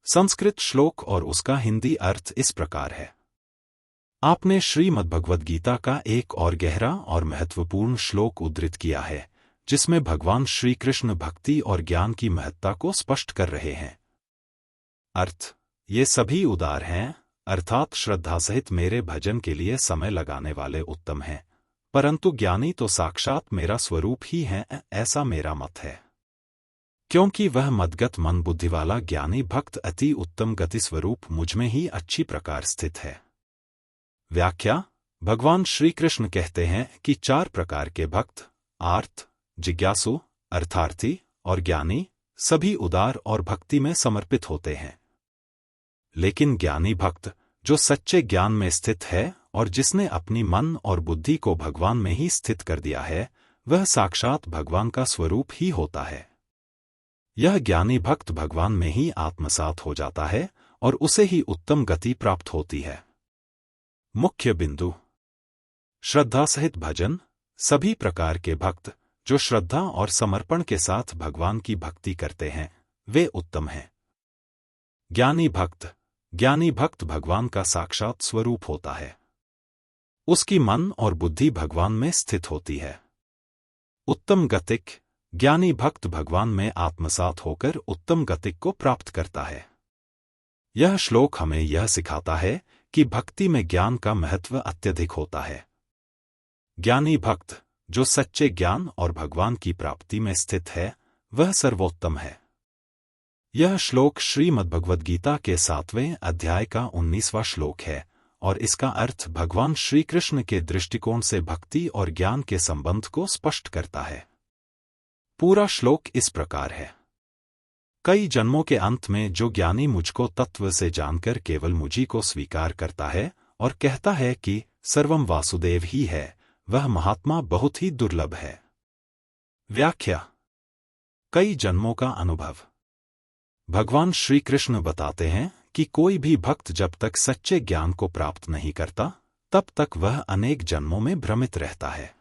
संस्कृत श्लोक और उसका हिंदी अर्थ इस प्रकार है। आपने श्रीमद्भगवद्गीता का एक और गहरा और महत्वपूर्ण श्लोक उद्धृत किया है, जिसमें भगवान श्री कृष्ण भक्ति और ज्ञान की महत्ता को स्पष्ट कर रहे हैं। अर्थ: ये सभी उदार हैं, अर्थात श्रद्धा सहित मेरे भजन के लिए समय लगाने वाले उत्तम हैं, परंतु ज्ञानी तो साक्षात मेरा स्वरूप ही है, ऐसा मेरा मत है। क्योंकि वह मदगत मन बुद्धि वाला ज्ञानी भक्त अति उत्तम गति स्वरूप मुझमें ही अच्छी प्रकार स्थित है। व्याख्या: भगवान श्री कृष्ण कहते हैं कि 4 प्रकार के भक्त, आर्त, जिज्ञासु, अर्थार्थी और ज्ञानी, सभी उदार और भक्ति में समर्पित होते हैं। लेकिन ज्ञानी भक्त, जो सच्चे ज्ञान में स्थित है और जिसने अपनी मन और बुद्धि को भगवान में ही स्थित कर दिया है, वह साक्षात भगवान का स्वरूप ही होता है। यह ज्ञानी भक्त भगवान में ही आत्मसात हो जाता है और उसे ही उत्तम गति प्राप्त होती है। मुख्य बिंदु: श्रद्धा सहित भजन। सभी प्रकार के भक्त जो श्रद्धा और समर्पण के साथ भगवान की भक्ति करते हैं, वे उत्तम हैं। ज्ञानी भक्त भगवान का साक्षात स्वरूप होता है। उसकी मन और बुद्धि भगवान में स्थित होती है। उत्तम गतिक: ज्ञानी भक्त भगवान में आत्मसात होकर उत्तम गतिक को प्राप्त करता है। यह श्लोक हमें यह सिखाता है कि भक्ति में ज्ञान का महत्व अत्यधिक होता है। ज्ञानी भक्त जो सच्चे ज्ञान और भगवान की प्राप्ति में स्थित है, वह सर्वोत्तम है। यह श्लोक श्रीमद्भगवद्गीता के 7वें अध्याय का 19वां श्लोक है और इसका अर्थ भगवान श्री कृष्ण के दृष्टिकोण से भक्ति और ज्ञान के संबंध को स्पष्ट करता है। पूरा श्लोक इस प्रकार है। कई जन्मों के अंत में जो ज्ञानी मुझको तत्व से जानकर केवल मुझी को स्वीकार करता है और कहता है कि सर्वम वासुदेव ही है, वह महात्मा बहुत ही दुर्लभ है। व्याख्या। कई जन्मों का अनुभव। भगवान श्री कृष्ण बताते हैं कि कोई भी भक्त जब तक सच्चे ज्ञान को प्राप्त नहीं करता तब तक वह अनेक जन्मों में भ्रमित रहता है,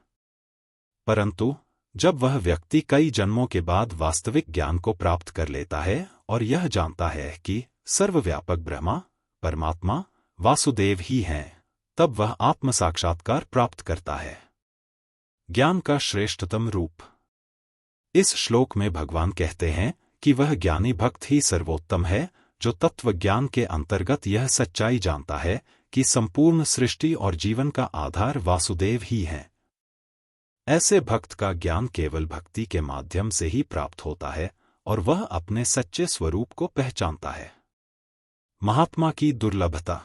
परंतु जब वह व्यक्ति कई जन्मों के बाद वास्तविक ज्ञान को प्राप्त कर लेता है और यह जानता है कि सर्वव्यापक ब्रह्मा परमात्मा वासुदेव ही हैं, तब वह आत्म साक्षात्कार प्राप्त करता है। ज्ञान का श्रेष्ठतम रूप। इस श्लोक में भगवान कहते हैं कि वह ज्ञानी भक्त ही सर्वोत्तम है जो तत्व ज्ञान के अंतर्गत यह सच्चाई जानता है कि संपूर्ण सृष्टि और जीवन का आधार वासुदेव ही है। ऐसे भक्त का ज्ञान केवल भक्ति के माध्यम से ही प्राप्त होता है और वह अपने सच्चे स्वरूप को पहचानता है। महात्मा की दुर्लभता।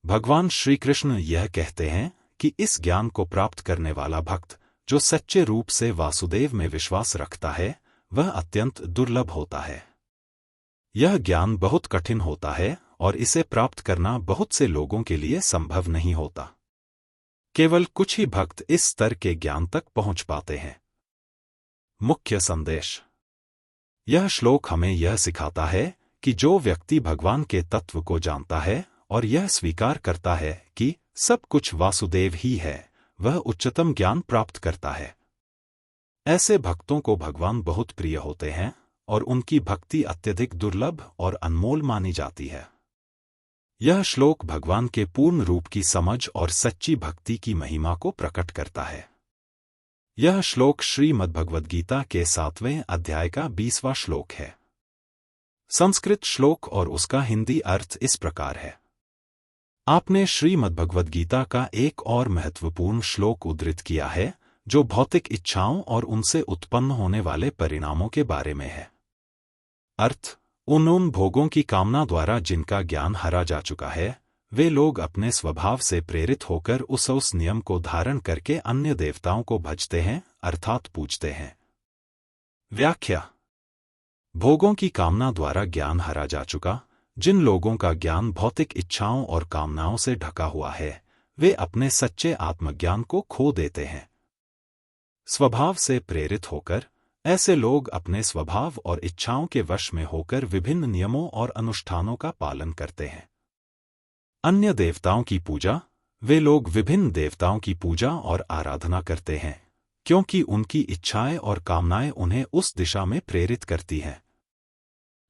भगवान श्री कृष्ण यह कहते हैं कि इस ज्ञान को प्राप्त करने वाला भक्त जो सच्चे रूप से वासुदेव में विश्वास रखता है वह अत्यंत दुर्लभ होता है। यह ज्ञान बहुत कठिन होता है और इसे प्राप्त करना बहुत से लोगों के लिए संभव नहीं होता। केवल कुछ ही भक्त इस स्तर के ज्ञान तक पहुंच पाते हैं। मुख्य संदेश। यह श्लोक हमें यह सिखाता है कि जो व्यक्ति भगवान के तत्व को जानता है और यह स्वीकार करता है कि सब कुछ वासुदेव ही है, वह उच्चतम ज्ञान प्राप्त करता है। ऐसे भक्तों को भगवान बहुत प्रिय होते हैं और उनकी भक्ति अत्यधिक दुर्लभ और अनमोल मानी जाती है। यह श्लोक भगवान के पूर्ण रूप की समझ और सच्ची भक्ति की महिमा को प्रकट करता है। यह श्लोक श्रीमद्भगवद्गीता के 7वें अध्याय का 20वां श्लोक है। संस्कृत श्लोक और उसका हिंदी अर्थ इस प्रकार है। आपने श्रीमद्भगवद्गीता का एक और महत्वपूर्ण श्लोक उद्धृत किया है जो भौतिक इच्छाओं और उनसे उत्पन्न होने वाले परिणामों के बारे में है। अर्थ, उन भोगों की कामना द्वारा जिनका ज्ञान हरा जा चुका है, वे लोग अपने स्वभाव से प्रेरित होकर उस नियम को धारण करके अन्य देवताओं को भजते हैं अर्थात पूजते हैं। व्याख्या। भोगों की कामना द्वारा ज्ञान हरा जा चुका, जिन लोगों का ज्ञान भौतिक इच्छाओं और कामनाओं से ढका हुआ है, वे अपने सच्चे आत्मज्ञान को खो देते हैं। स्वभाव से प्रेरित होकर ऐसे लोग अपने स्वभाव और इच्छाओं के वश में होकर विभिन्न नियमों और अनुष्ठानों का पालन करते हैं। अन्य देवताओं की पूजा। वे लोग विभिन्न देवताओं की पूजा और आराधना करते हैं क्योंकि उनकी इच्छाएं और कामनाएं उन्हें उस दिशा में प्रेरित करती हैं।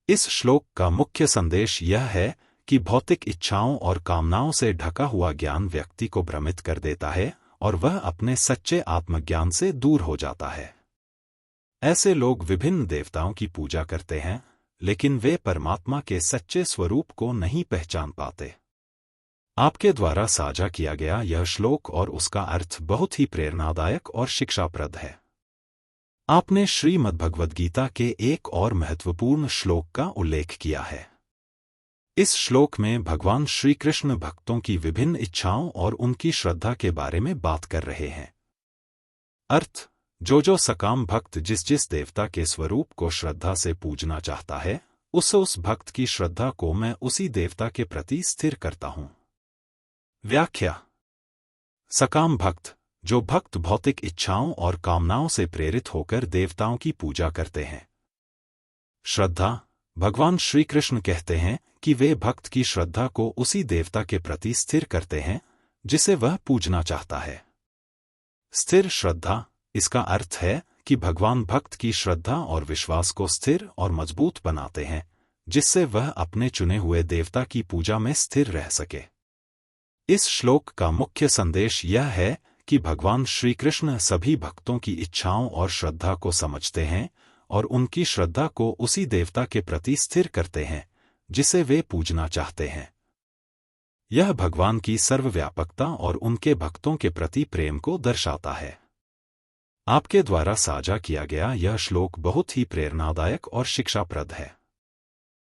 इस श्लोक का मुख्य संदेश यह है कि भौतिक इच्छाओं और कामनाओं से ढका हुआ ज्ञान व्यक्ति को भ्रमित कर देता है और वह अपने सच्चे आत्मज्ञान से दूर हो जाता है। ऐसे लोग विभिन्न देवताओं की पूजा करते हैं, लेकिन वे परमात्मा के सच्चे स्वरूप को नहीं पहचान पाते। आपके द्वारा साझा किया गया यह श्लोक और उसका अर्थ बहुत ही प्रेरणादायक और शिक्षाप्रद है। आपने श्रीमद्भगवद्गीता के एक और महत्वपूर्ण श्लोक का उल्लेख किया है। इस श्लोक में भगवान श्री कृष्ण भक्तों की विभिन्न इच्छाओं और उनकी श्रद्धा के बारे में बात कर रहे हैं। अर्थ, जो सकाम भक्त जिस देवता के स्वरूप को श्रद्धा से पूजना चाहता है, उस भक्त की श्रद्धा को मैं उसी देवता के प्रति स्थिर करता हूं। व्याख्या। सकाम भक्त, जो भक्त भौतिक इच्छाओं और कामनाओं से प्रेरित होकर देवताओं की पूजा करते हैं। श्रद्धा। भगवान श्री कृष्ण कहते हैं कि वे भक्त की श्रद्धा को उसी देवता के प्रति स्थिर करते हैं जिसे वह पूजना चाहता है। स्थिर श्रद्धा, इसका अर्थ है कि भगवान भक्त की श्रद्धा और विश्वास को स्थिर और मजबूत बनाते हैं जिससे वह अपने चुने हुए देवता की पूजा में स्थिर रह सके। इस श्लोक का मुख्य संदेश यह है कि भगवान श्री कृष्ण सभी भक्तों की इच्छाओं और श्रद्धा को समझते हैं और उनकी श्रद्धा को उसी देवता के प्रति स्थिर करते हैं जिसे वे पूजना चाहते हैं। यह भगवान की सर्वव्यापकता और उनके भक्तों के प्रति प्रेम को दर्शाता है। आपके द्वारा साझा किया गया यह श्लोक बहुत ही प्रेरणादायक और शिक्षाप्रद है।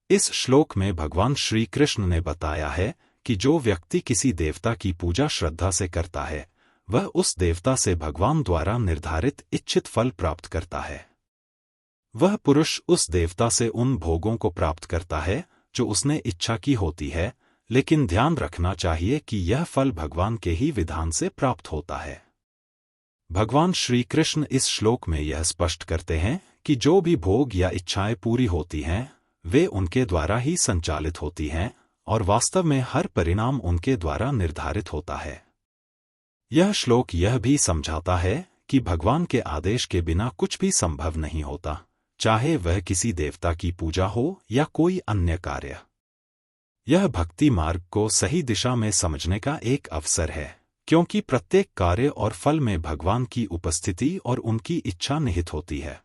इस श्लोक में भगवान श्री कृष्ण ने बताया है कि जो व्यक्ति किसी देवता की पूजा श्रद्धा से करता है, वह उस देवता से भगवान द्वारा निर्धारित इच्छित फल प्राप्त करता है। वह पुरुष उस देवता से उन भोगों को प्राप्त करता है जो उसने इच्छा की होती है, लेकिन ध्यान रखना चाहिए कि यह फल भगवान के ही विधान से प्राप्त होता है। भगवान श्री कृष्ण इस श्लोक में यह स्पष्ट करते हैं कि जो भी भोग या इच्छाएं पूरी होती हैं, वे उनके द्वारा ही संचालित होती हैं और वास्तव में हर परिणाम उनके द्वारा निर्धारित होता है। यह श्लोक यह भी समझाता है कि भगवान के आदेश के बिना कुछ भी संभव नहीं होता, चाहे वह किसी देवता की पूजा हो या कोई अन्य कार्य। यह भक्ति मार्ग को सही दिशा में समझने का एक अवसर है, क्योंकि प्रत्येक कार्य और फल में भगवान की उपस्थिति और उनकी इच्छा निहित होती है।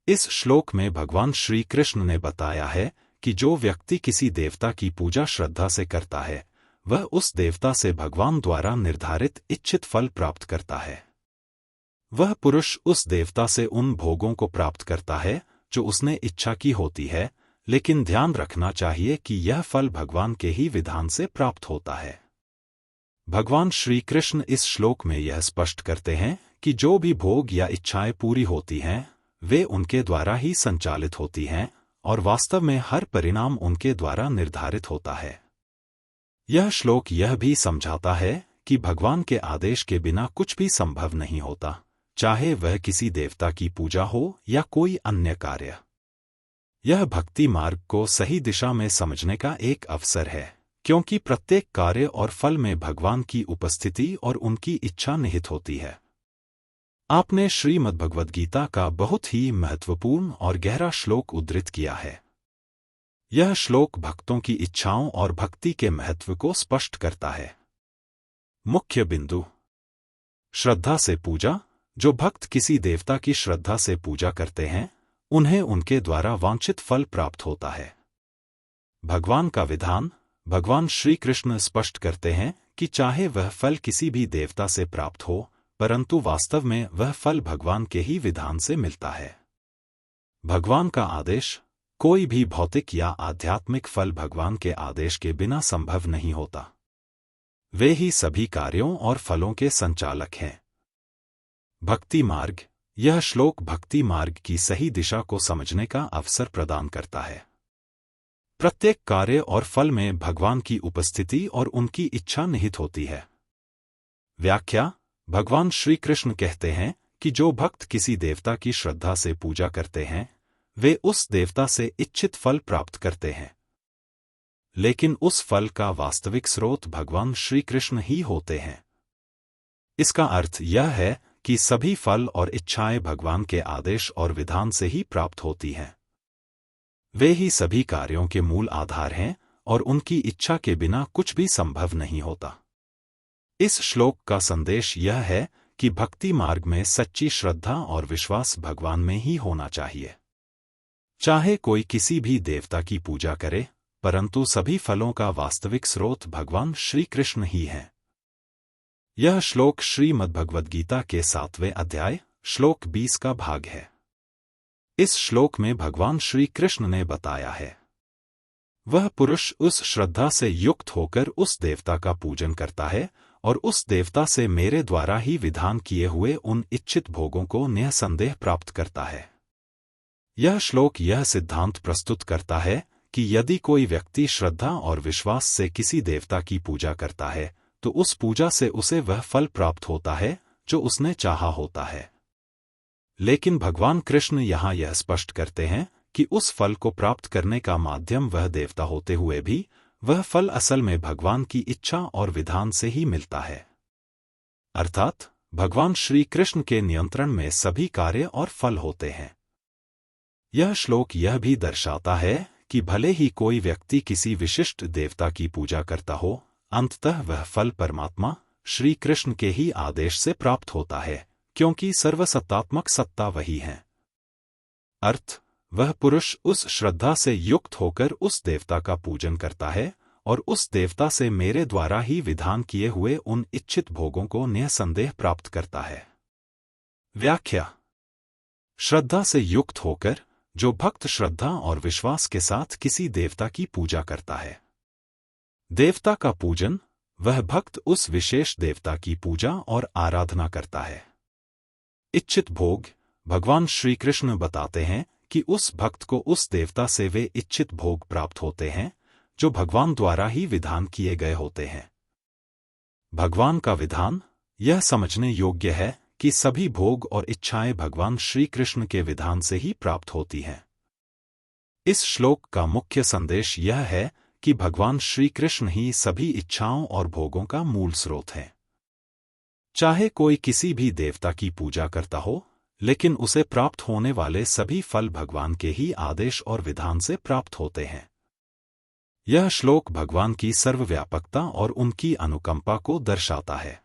इस श्लोक में भगवान श्री कृष्ण ने बताया है कि जो व्यक्ति किसी देवता की पूजा श्रद्धा से करता है, वह उस देवता से भगवान द्वारा निर्धारित इच्छित फल प्राप्त करता है। वह पुरुष उस देवता से उन भोगों को प्राप्त करता है जो उसने इच्छा की होती है, लेकिन ध्यान रखना चाहिए कि यह फल भगवान के ही विधान से प्राप्त होता है। भगवान श्री कृष्ण इस श्लोक में यह स्पष्ट करते हैं कि जो भी भोग या इच्छाएं पूरी होती हैं, वे उनके द्वारा ही संचालित होती हैं और वास्तव में हर परिणाम उनके द्वारा निर्धारित होता है। यह श्लोक यह भी समझाता है कि भगवान के आदेश के बिना कुछ भी संभव नहीं होता, चाहे वह किसी देवता की पूजा हो या कोई अन्य कार्य। यह भक्ति मार्ग को सही दिशा में समझने का एक अवसर है, क्योंकि प्रत्येक कार्य और फल में भगवान की उपस्थिति और उनकी इच्छा निहित होती है। आपने श्रीमद्भगवद्गीता का बहुत ही महत्वपूर्ण और गहरा श्लोक उद्धृत किया है। यह श्लोक भक्तों की इच्छाओं और भक्ति के महत्व को स्पष्ट करता है। मुख्य बिंदु: श्रद्धा से पूजा। जो भक्त किसी देवता की श्रद्धा से पूजा करते हैं, उन्हें उनके द्वारा वांछित फल प्राप्त होता है। भगवान का विधान: भगवान श्री कृष्ण स्पष्ट करते हैं कि चाहे वह फल किसी भी देवता से प्राप्त हो, परंतु वास्तव में वह फल भगवान के ही विधान से मिलता है। भगवान का आदेश: कोई भी भौतिक या आध्यात्मिक फल भगवान के आदेश के बिना संभव नहीं होता। वे ही सभी कार्यों और फलों के संचालक हैं। भक्ति मार्ग। यह श्लोक भक्ति मार्ग की सही दिशा को समझने का अवसर प्रदान करता है। प्रत्येक कार्य और फल में भगवान की उपस्थिति और उनकी इच्छा निहित होती है। व्याख्या: भगवान श्री कृष्ण कहते हैं कि जो भक्त किसी देवता की श्रद्धा से पूजा करते हैं, वे उस देवता से इच्छित फल प्राप्त करते हैं, लेकिन उस फल का वास्तविक स्रोत भगवान श्री कृष्ण ही होते हैं। इसका अर्थ यह है कि सभी फल और इच्छाएं भगवान के आदेश और विधान से ही प्राप्त होती हैं। वे ही सभी कार्यों के मूल आधार हैं और उनकी इच्छा के बिना कुछ भी संभव नहीं होता। इस श्लोक का संदेश यह है कि भक्ति मार्ग में सच्ची श्रद्धा और विश्वास भगवान में ही होना चाहिए। चाहे कोई किसी भी देवता की पूजा करे, परंतु सभी फलों का वास्तविक स्रोत भगवान श्री कृष्ण ही हैं। यह श्लोक श्रीमद्भगवद्गीता के 7वें अध्याय श्लोक 20 का भाग है। इस श्लोक में भगवान श्री कृष्ण ने बताया है, वह पुरुष उस श्रद्धा से युक्त होकर उस देवता का पूजन करता है और उस देवता से मेरे द्वारा ही विधान किए हुए उन इच्छित भोगों को निःसंदेह प्राप्त करता है। यह श्लोक यह सिद्धांत प्रस्तुत करता है कि यदि कोई व्यक्ति श्रद्धा और विश्वास से किसी देवता की पूजा करता है, तो उस पूजा से उसे वह फल प्राप्त होता है जो उसने चाहा होता है। लेकिन भगवान कृष्ण यहाँ यह स्पष्ट करते हैं कि उस फल को प्राप्त करने का माध्यम वह देवता होते हुए भी वह फल असल में भगवान की इच्छा और विधान से ही मिलता है। अर्थात भगवान श्री कृष्ण के नियंत्रण में सभी कार्य और फल होते हैं। यह श्लोक यह भी दर्शाता है कि भले ही कोई व्यक्ति किसी विशिष्ट देवता की पूजा करता हो, अंततः वह फल परमात्मा श्री कृष्ण के ही आदेश से प्राप्त होता है, क्योंकि सर्वसत्तात्मक सत्ता वही है। अर्थ: वह पुरुष उस श्रद्धा से युक्त होकर उस देवता का पूजन करता है और उस देवता से मेरे द्वारा ही विधान किए हुए उन इच्छित भोगों को निःसंदेह प्राप्त करता है। व्याख्या: श्रद्धा से युक्त होकर जो भक्त श्रद्धा और विश्वास के साथ किसी देवता की पूजा करता है। देवता का पूजन: वह भक्त उस विशेष देवता की पूजा और आराधना करता है। इच्छित भोग: भगवान श्री कृष्ण बताते हैं कि उस भक्त को उस देवता से वे इच्छित भोग प्राप्त होते हैं जो भगवान द्वारा ही विधान किए गए होते हैं। भगवान का विधान यह समझने योग्य है कि सभी भोग और इच्छाएं भगवान श्री कृष्ण के विधान से ही प्राप्त होती हैं। इस श्लोक का मुख्य संदेश यह है कि भगवान श्री कृष्ण ही सभी इच्छाओं और भोगों का मूल स्रोत है। चाहे कोई किसी भी देवता की पूजा करता हो, लेकिन उसे प्राप्त होने वाले सभी फल भगवान के ही आदेश और विधान से प्राप्त होते हैं। यह श्लोक भगवान की सर्वव्यापकता और उनकी अनुकंपा को दर्शाता है।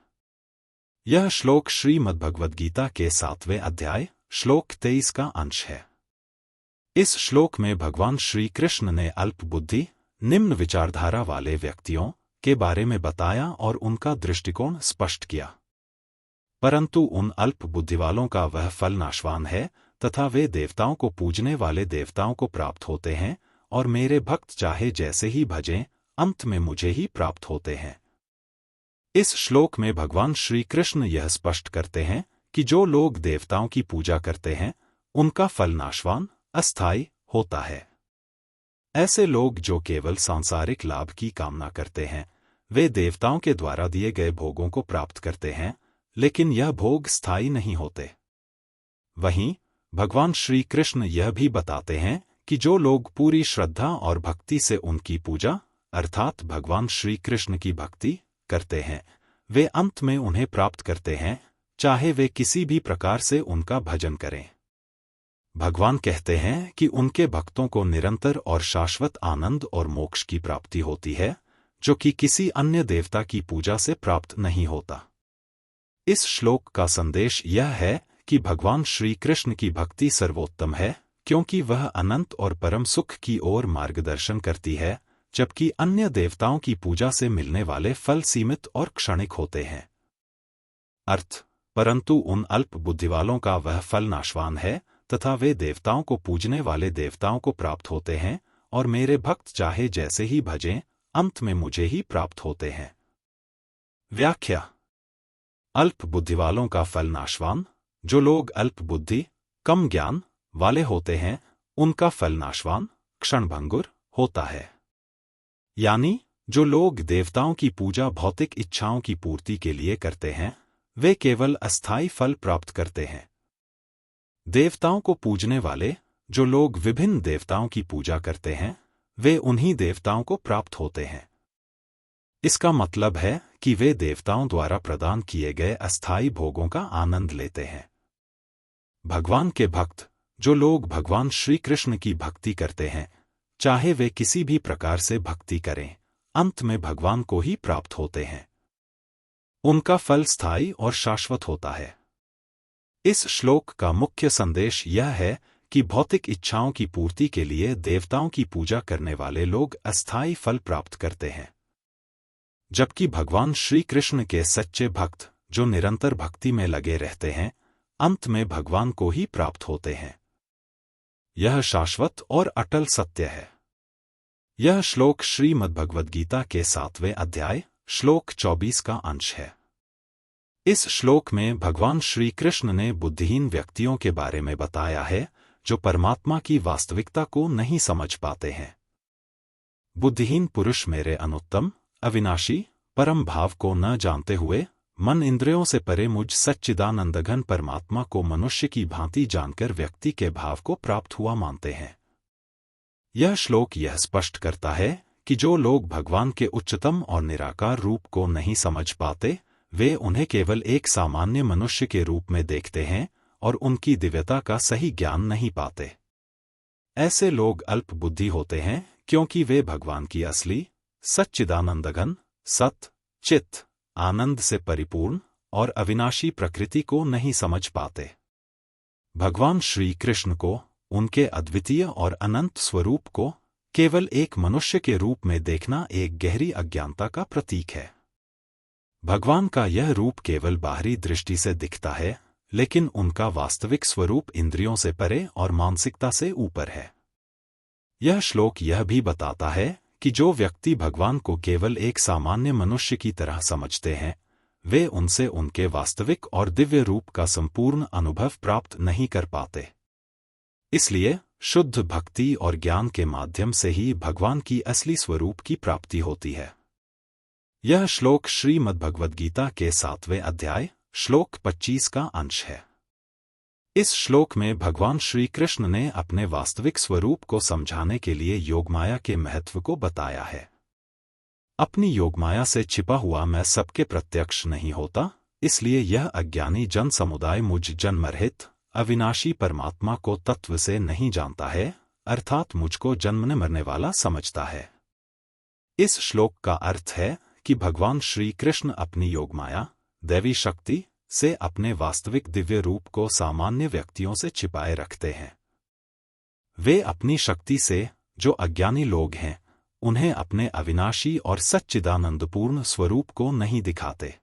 यह श्लोक श्रीमद्भगवद्गीता के 7वें अध्याय श्लोक 23 का अंश है। इस श्लोक में भगवान श्री कृष्ण ने अल्प बुद्धि, निम्न विचारधारा वाले व्यक्तियों के बारे में बताया और उनका दृष्टिकोण स्पष्ट किया। परंतु उन अल्प बुद्धि वालों का वह फल नाशवान है तथा वे देवताओं को पूजने वाले देवताओं को प्राप्त होते हैं और मेरे भक्त चाहे जैसे ही भजें, अंत में मुझे ही प्राप्त होते हैं। इस श्लोक में भगवान श्री कृष्ण यह स्पष्ट करते हैं कि जो लोग देवताओं की पूजा करते हैं, उनका फल नाशवान, अस्थायी होता है। ऐसे लोग जो केवल सांसारिक लाभ की कामना करते हैं, वे देवताओं के द्वारा दिए गए भोगों को प्राप्त करते हैं, लेकिन यह भोग स्थायी नहीं होते। वहीं भगवान श्री कृष्ण यह भी बताते हैं कि जो लोग पूरी श्रद्धा और भक्ति से उनकी पूजा अर्थात भगवान श्री कृष्ण की भक्ति करते हैं, वे अंत में उन्हें प्राप्त करते हैं, चाहे वे किसी भी प्रकार से उनका भजन करें। भगवान कहते हैं कि उनके भक्तों को निरंतर और शाश्वत आनंद और मोक्ष की प्राप्ति होती है, जो कि किसी अन्य देवता की पूजा से प्राप्त नहीं होता। इस श्लोक का संदेश यह है कि भगवान श्री कृष्ण की भक्ति सर्वोत्तम है, क्योंकि वह अनंत और परम सुख की ओर मार्गदर्शन करती है, जबकि अन्य देवताओं की पूजा से मिलने वाले फल सीमित और क्षणिक होते हैं। अर्थ: परंतु उन अल्प बुद्धि वालों का वह फल नाशवान है तथा वे देवताओं को पूजने वाले देवताओं को प्राप्त होते हैं और मेरे भक्त चाहे जैसे ही भजें, अंत में मुझे ही प्राप्त होते हैं। व्याख्या: अल्प बुद्धि वालों का फल नाशवान। जो लोग अल्प बुद्धि, कम ज्ञान वाले होते हैं, उनका फल नाशवान, क्षणभंगुर होता है। यानी जो लोग देवताओं की पूजा भौतिक इच्छाओं की पूर्ति के लिए करते हैं, वे केवल अस्थायी फल प्राप्त करते हैं। देवताओं को पूजने वाले जो लोग विभिन्न देवताओं की पूजा करते हैं, वे उन्हीं देवताओं को प्राप्त होते हैं। इसका मतलब है कि वे देवताओं द्वारा प्रदान किए गए अस्थायी भोगों का आनंद लेते हैं। भगवान के भक्त जो लोग भगवान श्री कृष्ण की भक्ति करते हैं, चाहे वे किसी भी प्रकार से भक्ति करें, अंत में भगवान को ही प्राप्त होते हैं। उनका फल स्थायी और शाश्वत होता है। इस श्लोक का मुख्य संदेश यह है कि भौतिक इच्छाओं की पूर्ति के लिए देवताओं की पूजा करने वाले लोग अस्थायी फल प्राप्त करते हैं, जबकि भगवान श्री कृष्ण के सच्चे भक्त जो निरंतर भक्ति में लगे रहते हैं, अंत में भगवान को ही प्राप्त होते हैं। यह शाश्वत और अटल सत्य है। यह श्लोक श्रीमद्भगवद्गीता के 7वें अध्याय श्लोक 24 का अंश है। इस श्लोक में भगवान श्री कृष्ण ने बुद्धिहीन व्यक्तियों के बारे में बताया है जो परमात्मा की वास्तविकता को नहीं समझ पाते हैं। बुद्धिहीन पुरुष मेरे अनुत्तम, अविनाशी, परम भाव को न जानते हुए मन इंद्रियों से परे मुझ सच्चिदानंदघन परमात्मा को मनुष्य की भांति जानकर व्यक्ति के भाव को प्राप्त हुआ मानते हैं। यह श्लोक यह स्पष्ट करता है कि जो लोग भगवान के उच्चतम और निराकार रूप को नहीं समझ पाते, वे उन्हें केवल एक सामान्य मनुष्य के रूप में देखते हैं और उनकी दिव्यता का सही ज्ञान नहीं पाते। ऐसे लोग अल्प बुद्धि होते हैं क्योंकि वे भगवान की असली, सच्चिदानंदघन, सत, चित, आनंद से परिपूर्ण और अविनाशी प्रकृति को नहीं समझ पाते। भगवान श्री कृष्ण को, उनके अद्वितीय और अनंत स्वरूप को केवल एक मनुष्य के रूप में देखना एक गहरी अज्ञानता का प्रतीक है। भगवान का यह रूप केवल बाहरी दृष्टि से दिखता है, लेकिन उनका वास्तविक स्वरूप इंद्रियों से परे और मानसिकता से ऊपर है। यह श्लोक यह भी बताता है कि जो व्यक्ति भगवान को केवल एक सामान्य मनुष्य की तरह समझते हैं, वे उनसे उनके वास्तविक और दिव्य रूप का संपूर्ण अनुभव प्राप्त नहीं कर पाते। इसलिए शुद्ध भक्ति और ज्ञान के माध्यम से ही भगवान की असली स्वरूप की प्राप्ति होती है। यह श्लोक श्रीमद्भगवद्गीता के 7वें अध्याय श्लोक 25 का अंश है। इस श्लोक में भगवान श्री कृष्ण ने अपने वास्तविक स्वरूप को समझाने के लिए योगमाया के महत्व को बताया है। अपनी योगमाया से छिपा हुआ मैं सबके प्रत्यक्ष नहीं होता, इसलिए यह अज्ञानी जन समुदाय मुझ जन्मरहित अविनाशी परमात्मा को तत्व से नहीं जानता है, अर्थात मुझको जन्मने मरने वाला समझता है। इस श्लोक का अर्थ है कि भगवान श्री कृष्ण अपनी योगमाया, दैवी शक्ति से अपने वास्तविक दिव्य रूप को सामान्य व्यक्तियों से छिपाए रखते हैं। वे अपनी शक्ति से जो अज्ञानी लोग हैं, उन्हें अपने अविनाशी और सच्चिदानंदपूर्ण स्वरूप को नहीं दिखाते।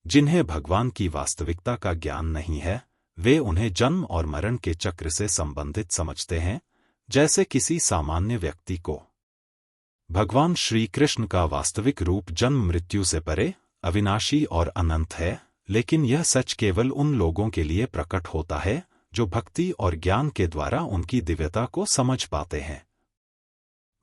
जिन्हें भगवान की वास्तविकता का ज्ञान नहीं है, वे उन्हें जन्म और मरण के चक्र से संबंधित समझते हैं, जैसे किसी सामान्य व्यक्ति को। भगवान श्री कृष्ण का वास्तविक रूप जन्म मृत्यु से परे, अविनाशी और अनंत है, लेकिन यह सच केवल उन लोगों के लिए प्रकट होता है जो भक्ति और ज्ञान के द्वारा उनकी दिव्यता को समझ पाते हैं।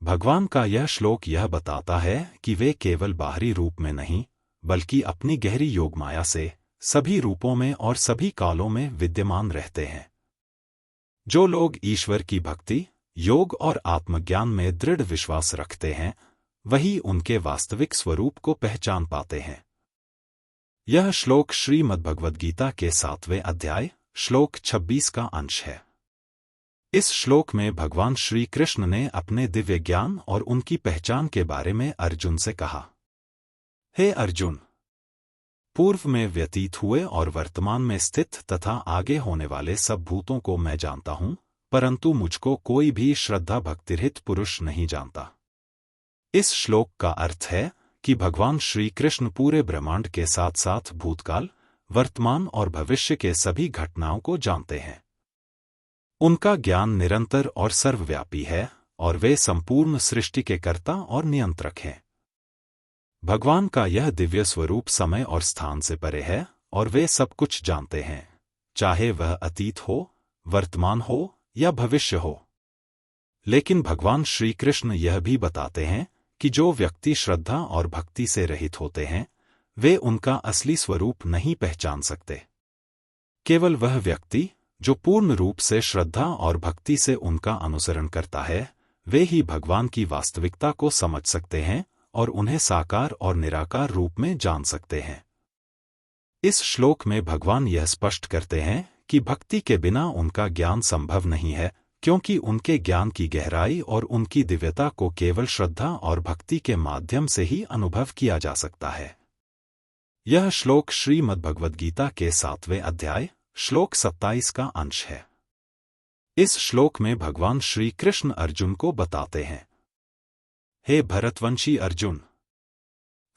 भगवान का यह श्लोक यह बताता है कि वे केवल बाहरी रूप में नहीं, बल्कि अपनी गहरी योगमाया से सभी रूपों में और सभी कालों में विद्यमान रहते हैं। जो लोग ईश्वर की भक्ति, योग और आत्मज्ञान में दृढ़ विश्वास रखते हैं, वही उनके वास्तविक स्वरूप को पहचान पाते हैं। यह श्लोक श्रीमद्भगवद्गीता के 7वें अध्याय श्लोक 26 का अंश है। इस श्लोक में भगवान श्री कृष्ण ने अपने दिव्य ज्ञान और उनकी पहचान के बारे में अर्जुन से कहा, हे अर्जुन, पूर्व में व्यतीत हुए और वर्तमान में स्थित तथा आगे होने वाले सब भूतों को मैं जानता हूं, परंतु मुझको कोई भी श्रद्धा भक्तिरहित पुरुष नहीं जानता। इस श्लोक का अर्थ है कि भगवान श्री कृष्ण पूरे ब्रह्मांड के साथ साथ भूतकाल, वर्तमान और भविष्य के सभी घटनाओं को जानते हैं। उनका ज्ञान निरंतर और सर्वव्यापी है और वे संपूर्ण सृष्टि के कर्ता और नियंत्रक हैं। भगवान का यह दिव्य स्वरूप समय और स्थान से परे है और वे सब कुछ जानते हैं, चाहे वह अतीत हो, वर्तमान हो या भविष्य हो। लेकिन भगवान श्री कृष्ण यह भी बताते हैं कि जो व्यक्ति श्रद्धा और भक्ति से रहित होते हैं, वे उनका असली स्वरूप नहीं पहचान सकते। केवल वह व्यक्ति जो पूर्ण रूप से श्रद्धा और भक्ति से उनका अनुसरण करता है, वे ही भगवान की वास्तविकता को समझ सकते हैं और उन्हें साकार और निराकार रूप में जान सकते हैं। इस श्लोक में भगवान यह स्पष्ट करते हैं कि भक्ति के बिना उनका ज्ञान संभव नहीं है, क्योंकि उनके ज्ञान की गहराई और उनकी दिव्यता को केवल श्रद्धा और भक्ति के माध्यम से ही अनुभव किया जा सकता है। यह श्लोक श्रीमद्भगवद्गीता के 7वें अध्याय श्लोक 27 का अंश है। इस श्लोक में भगवान श्री कृष्ण अर्जुन को बताते हैं, हे भरतवंशी अर्जुन,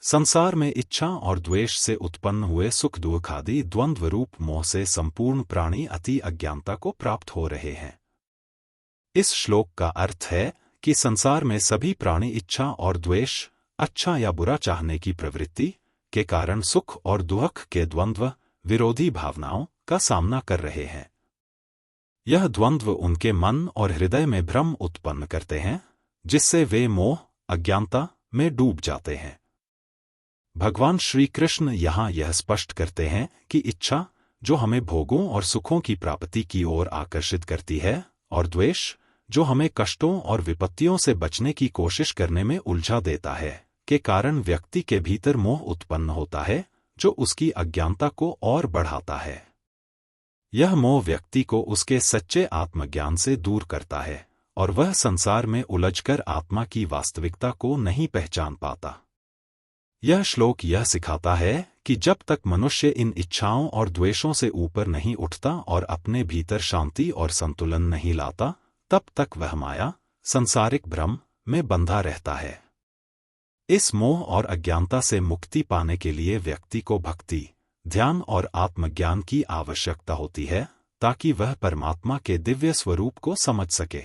संसार में इच्छा और द्वेष से उत्पन्न हुए सुख दुख आदि द्वंद्व रूप मोह से संपूर्ण प्राणी अति अज्ञानता को प्राप्त हो रहे हैं। इस श्लोक का अर्थ है कि संसार में सभी प्राणी इच्छा और द्वेष, अच्छा या बुरा चाहने की प्रवृत्ति के कारण सुख और दुख के द्वंद्व, विरोधी भावनाओं का सामना कर रहे हैं। यह द्वंद्व उनके मन और हृदय में भ्रम उत्पन्न करते हैं, जिससे वे मोह, अज्ञानता में डूब जाते हैं। भगवान श्री कृष्ण यहाँ यह स्पष्ट करते हैं कि इच्छा, जो हमें भोगों और सुखों की प्राप्ति की ओर आकर्षित करती है, और द्वेष, जो हमें कष्टों और विपत्तियों से बचने की कोशिश करने में उलझा देता है, के कारण व्यक्ति के भीतर मोह उत्पन्न होता है, जो उसकी अज्ञानता को और बढ़ाता है। यह मोह व्यक्ति को उसके सच्चे आत्मज्ञान से दूर करता है और वह संसार में उलझकर आत्मा की वास्तविकता को नहीं पहचान पाता। यह श्लोक यह सिखाता है कि जब तक मनुष्य इन इच्छाओं और द्वेषों से ऊपर नहीं उठता और अपने भीतर शांति और संतुलन नहीं लाता, तब तक वह माया, सांसारिक भ्रम में बंधा रहता है। इस मोह और अज्ञानता से मुक्ति पाने के लिए व्यक्ति को भक्ति, ध्यान और आत्मज्ञान की आवश्यकता होती है, ताकि वह परमात्मा के दिव्य स्वरूप को समझ सके।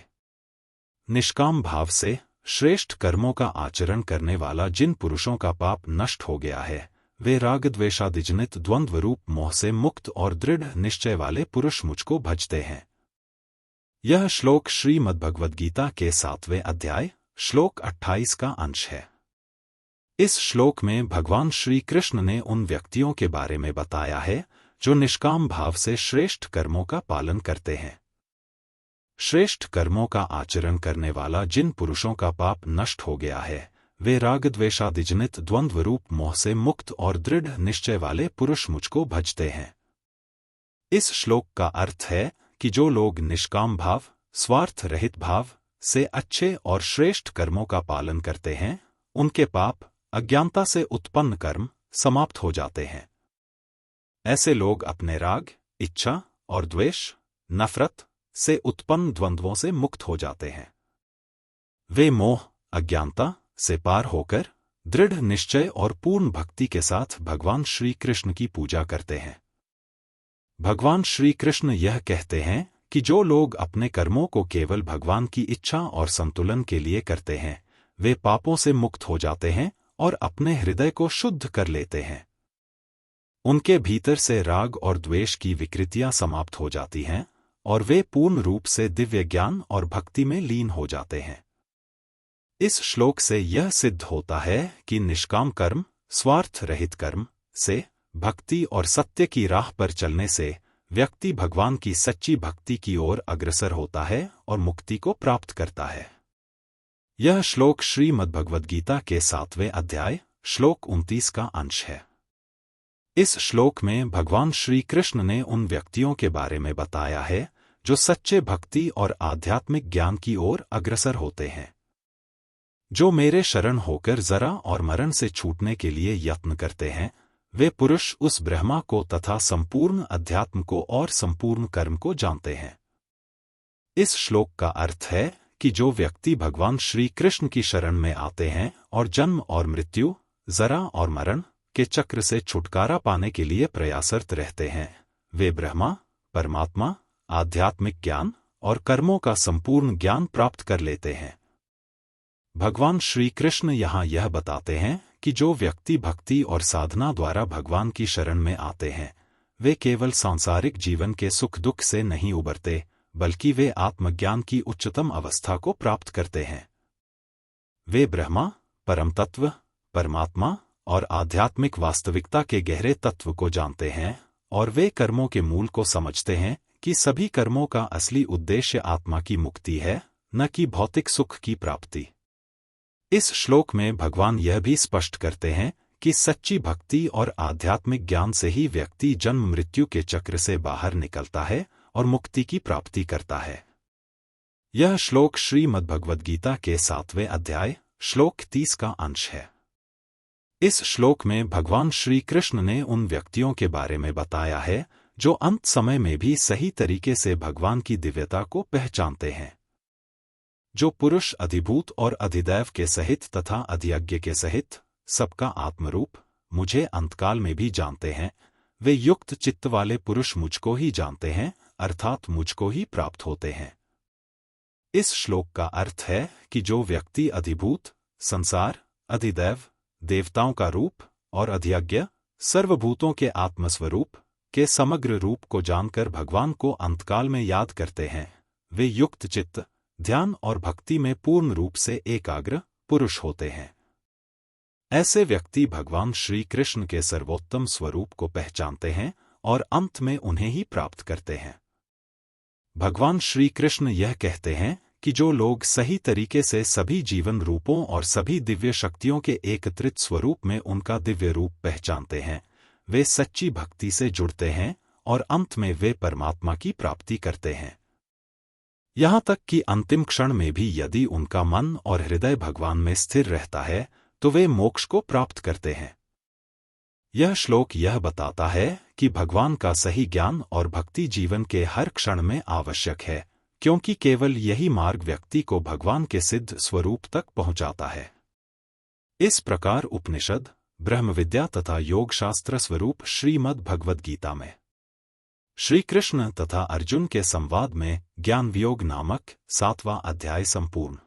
निष्काम भाव से श्रेष्ठ कर्मों का आचरण करने वाला जिन पुरुषों का पाप नष्ट हो गया है, वे रागद्वेषादिजनित द्वंद्व रूप मोह से मुक्त और दृढ़ निश्चय वाले पुरुष मुझको भजते हैं। यह श्लोक श्रीमद्भगवद्गीता के 7वें अध्याय श्लोक 28 का अंश है। इस श्लोक में भगवान श्री कृष्ण ने उन व्यक्तियों के बारे में बताया है जो निष्काम भाव से श्रेष्ठ कर्मों का पालन करते हैं। श्रेष्ठ कर्मों का आचरण करने वाला जिन पुरुषों का पाप नष्ट हो गया है, वे रागद्वेषादिजनित द्वंद्व रूप मोह से मुक्त और दृढ़ निश्चय वाले पुरुष मुझको भजते हैं। इस श्लोक का अर्थ है कि जो लोग निष्काम भाव, स्वार्थ रहित भाव से अच्छे और श्रेष्ठ कर्मों का पालन करते हैं, उनके पाप, अज्ञानता से उत्पन्न कर्म समाप्त हो जाते हैं। ऐसे लोग अपने राग, इच्छा और द्वेष, नफरत से उत्पन्न द्वंद्वों से मुक्त हो जाते हैं। वे मोह, अज्ञानता से पार होकर दृढ़ निश्चय और पूर्ण भक्ति के साथ भगवान श्री कृष्ण की पूजा करते हैं। भगवान श्री कृष्ण यह कहते हैं कि जो लोग अपने कर्मों को केवल भगवान की इच्छा और संतुलन के लिए करते हैं, वे पापों से मुक्त हो जाते हैं और अपने हृदय को शुद्ध कर लेते हैं। उनके भीतर से राग और द्वेष की विकृतियां समाप्त हो जाती हैं और वे पूर्ण रूप से दिव्य ज्ञान और भक्ति में लीन हो जाते हैं। इस श्लोक से यह सिद्ध होता है कि निष्काम कर्म, स्वार्थ रहित कर्म से भक्ति और सत्य की राह पर चलने से व्यक्ति भगवान की सच्ची भक्ति की ओर अग्रसर होता है और मुक्ति को प्राप्त करता है। यह श्लोक श्रीमद्भगवद्गीता के 7वें अध्याय श्लोक 29 का अंश है। इस श्लोक में भगवान श्री कृष्ण ने उन व्यक्तियों के बारे में बताया है जो सच्चे भक्ति और आध्यात्मिक ज्ञान की ओर अग्रसर होते हैं। जो मेरे शरण होकर जरा और मरण से छूटने के लिए यत्न करते हैं, वे पुरुष उस ब्रह्मा को तथा संपूर्ण अध्यात्म को और संपूर्ण कर्म को जानते हैं। इस श्लोक का अर्थ है कि जो व्यक्ति भगवान श्री कृष्ण की शरण में आते हैं और जन्म और मृत्यु, जरा और मरण के चक्र से छुटकारा पाने के लिए प्रयासरत रहते हैं, वे ब्रह्मा, परमात्मा, आध्यात्मिक ज्ञान और कर्मों का संपूर्ण ज्ञान प्राप्त कर लेते हैं। भगवान श्री कृष्ण यहाँ यह बताते हैं कि जो व्यक्ति भक्ति और साधना द्वारा भगवान की शरण में आते हैं, वे केवल सांसारिक जीवन के सुख दुख से नहीं उबरते, बल्कि वे आत्मज्ञान की उच्चतम अवस्था को प्राप्त करते हैं। वे ब्रह्मा, परम तत्व, परमात्मा और आध्यात्मिक वास्तविकता के गहरे तत्व को जानते हैं और वे कर्मों के मूल को समझते हैं कि सभी कर्मों का असली उद्देश्य आत्मा की मुक्ति है, न कि भौतिक सुख की प्राप्ति। इस श्लोक में भगवान यह भी स्पष्ट करते हैं कि सच्ची भक्ति और आध्यात्मिक ज्ञान से ही व्यक्ति जन्म मृत्यु के चक्र से बाहर निकलता है और मुक्ति की प्राप्ति करता है। यह श्लोक श्रीमद्भगवद्गीता के 7वें अध्याय श्लोक 30 का अंश है। इस श्लोक में भगवान श्री कृष्ण ने उन व्यक्तियों के बारे में बताया है जो अंत समय में भी सही तरीके से भगवान की दिव्यता को पहचानते हैं। जो पुरुष अधिभूत और अधिदैव के सहित तथा अधियज्ञ के सहित सबका आत्मरूप मुझे अंतकाल में भी जानते हैं, वे युक्त चित्त वाले पुरुष मुझको ही जानते हैं, अर्थात मुझको ही प्राप्त होते हैं। इस श्लोक का अर्थ है कि जो व्यक्ति अधिभूत, संसार, अधिदैव, देवताओं का रूप और अधियज्ञ, सर्वभूतों के आत्मस्वरूप के समग्र रूप को जानकर भगवान को अंतकाल में याद करते हैं, वे युक्त चित्त, ध्यान और भक्ति में पूर्ण रूप से एकाग्र पुरुष होते हैं। ऐसे व्यक्ति भगवान श्री कृष्ण के सर्वोत्तम स्वरूप को पहचानते हैं और अंत में उन्हें ही प्राप्त करते हैं। भगवान श्री कृष्ण यह कहते हैं कि जो लोग सही तरीके से सभी जीवन रूपों और सभी दिव्य शक्तियों के एकत्रित स्वरूप में उनका दिव्य रूप पहचानते हैं, वे सच्ची भक्ति से जुड़ते हैं और अंत में वे परमात्मा की प्राप्ति करते हैं। यहाँ तक कि अंतिम क्षण में भी यदि उनका मन और हृदय भगवान में स्थिर रहता है, तो वे मोक्ष को प्राप्त करते हैं। यह श्लोक यह बताता है कि भगवान का सही ज्ञान और भक्ति जीवन के हर क्षण में आवश्यक है, क्योंकि केवल यही मार्ग व्यक्ति को भगवान के सिद्ध स्वरूप तक पहुंचाता है। इस प्रकार उपनिषद, ब्रह्म विद्या तथा योग शास्त्र स्वरूप श्रीमद् भगवद गीता में श्री कृष्ण तथा अर्जुन के संवाद में ज्ञान वियोग नामक 7वां अध्याय संपूर्ण।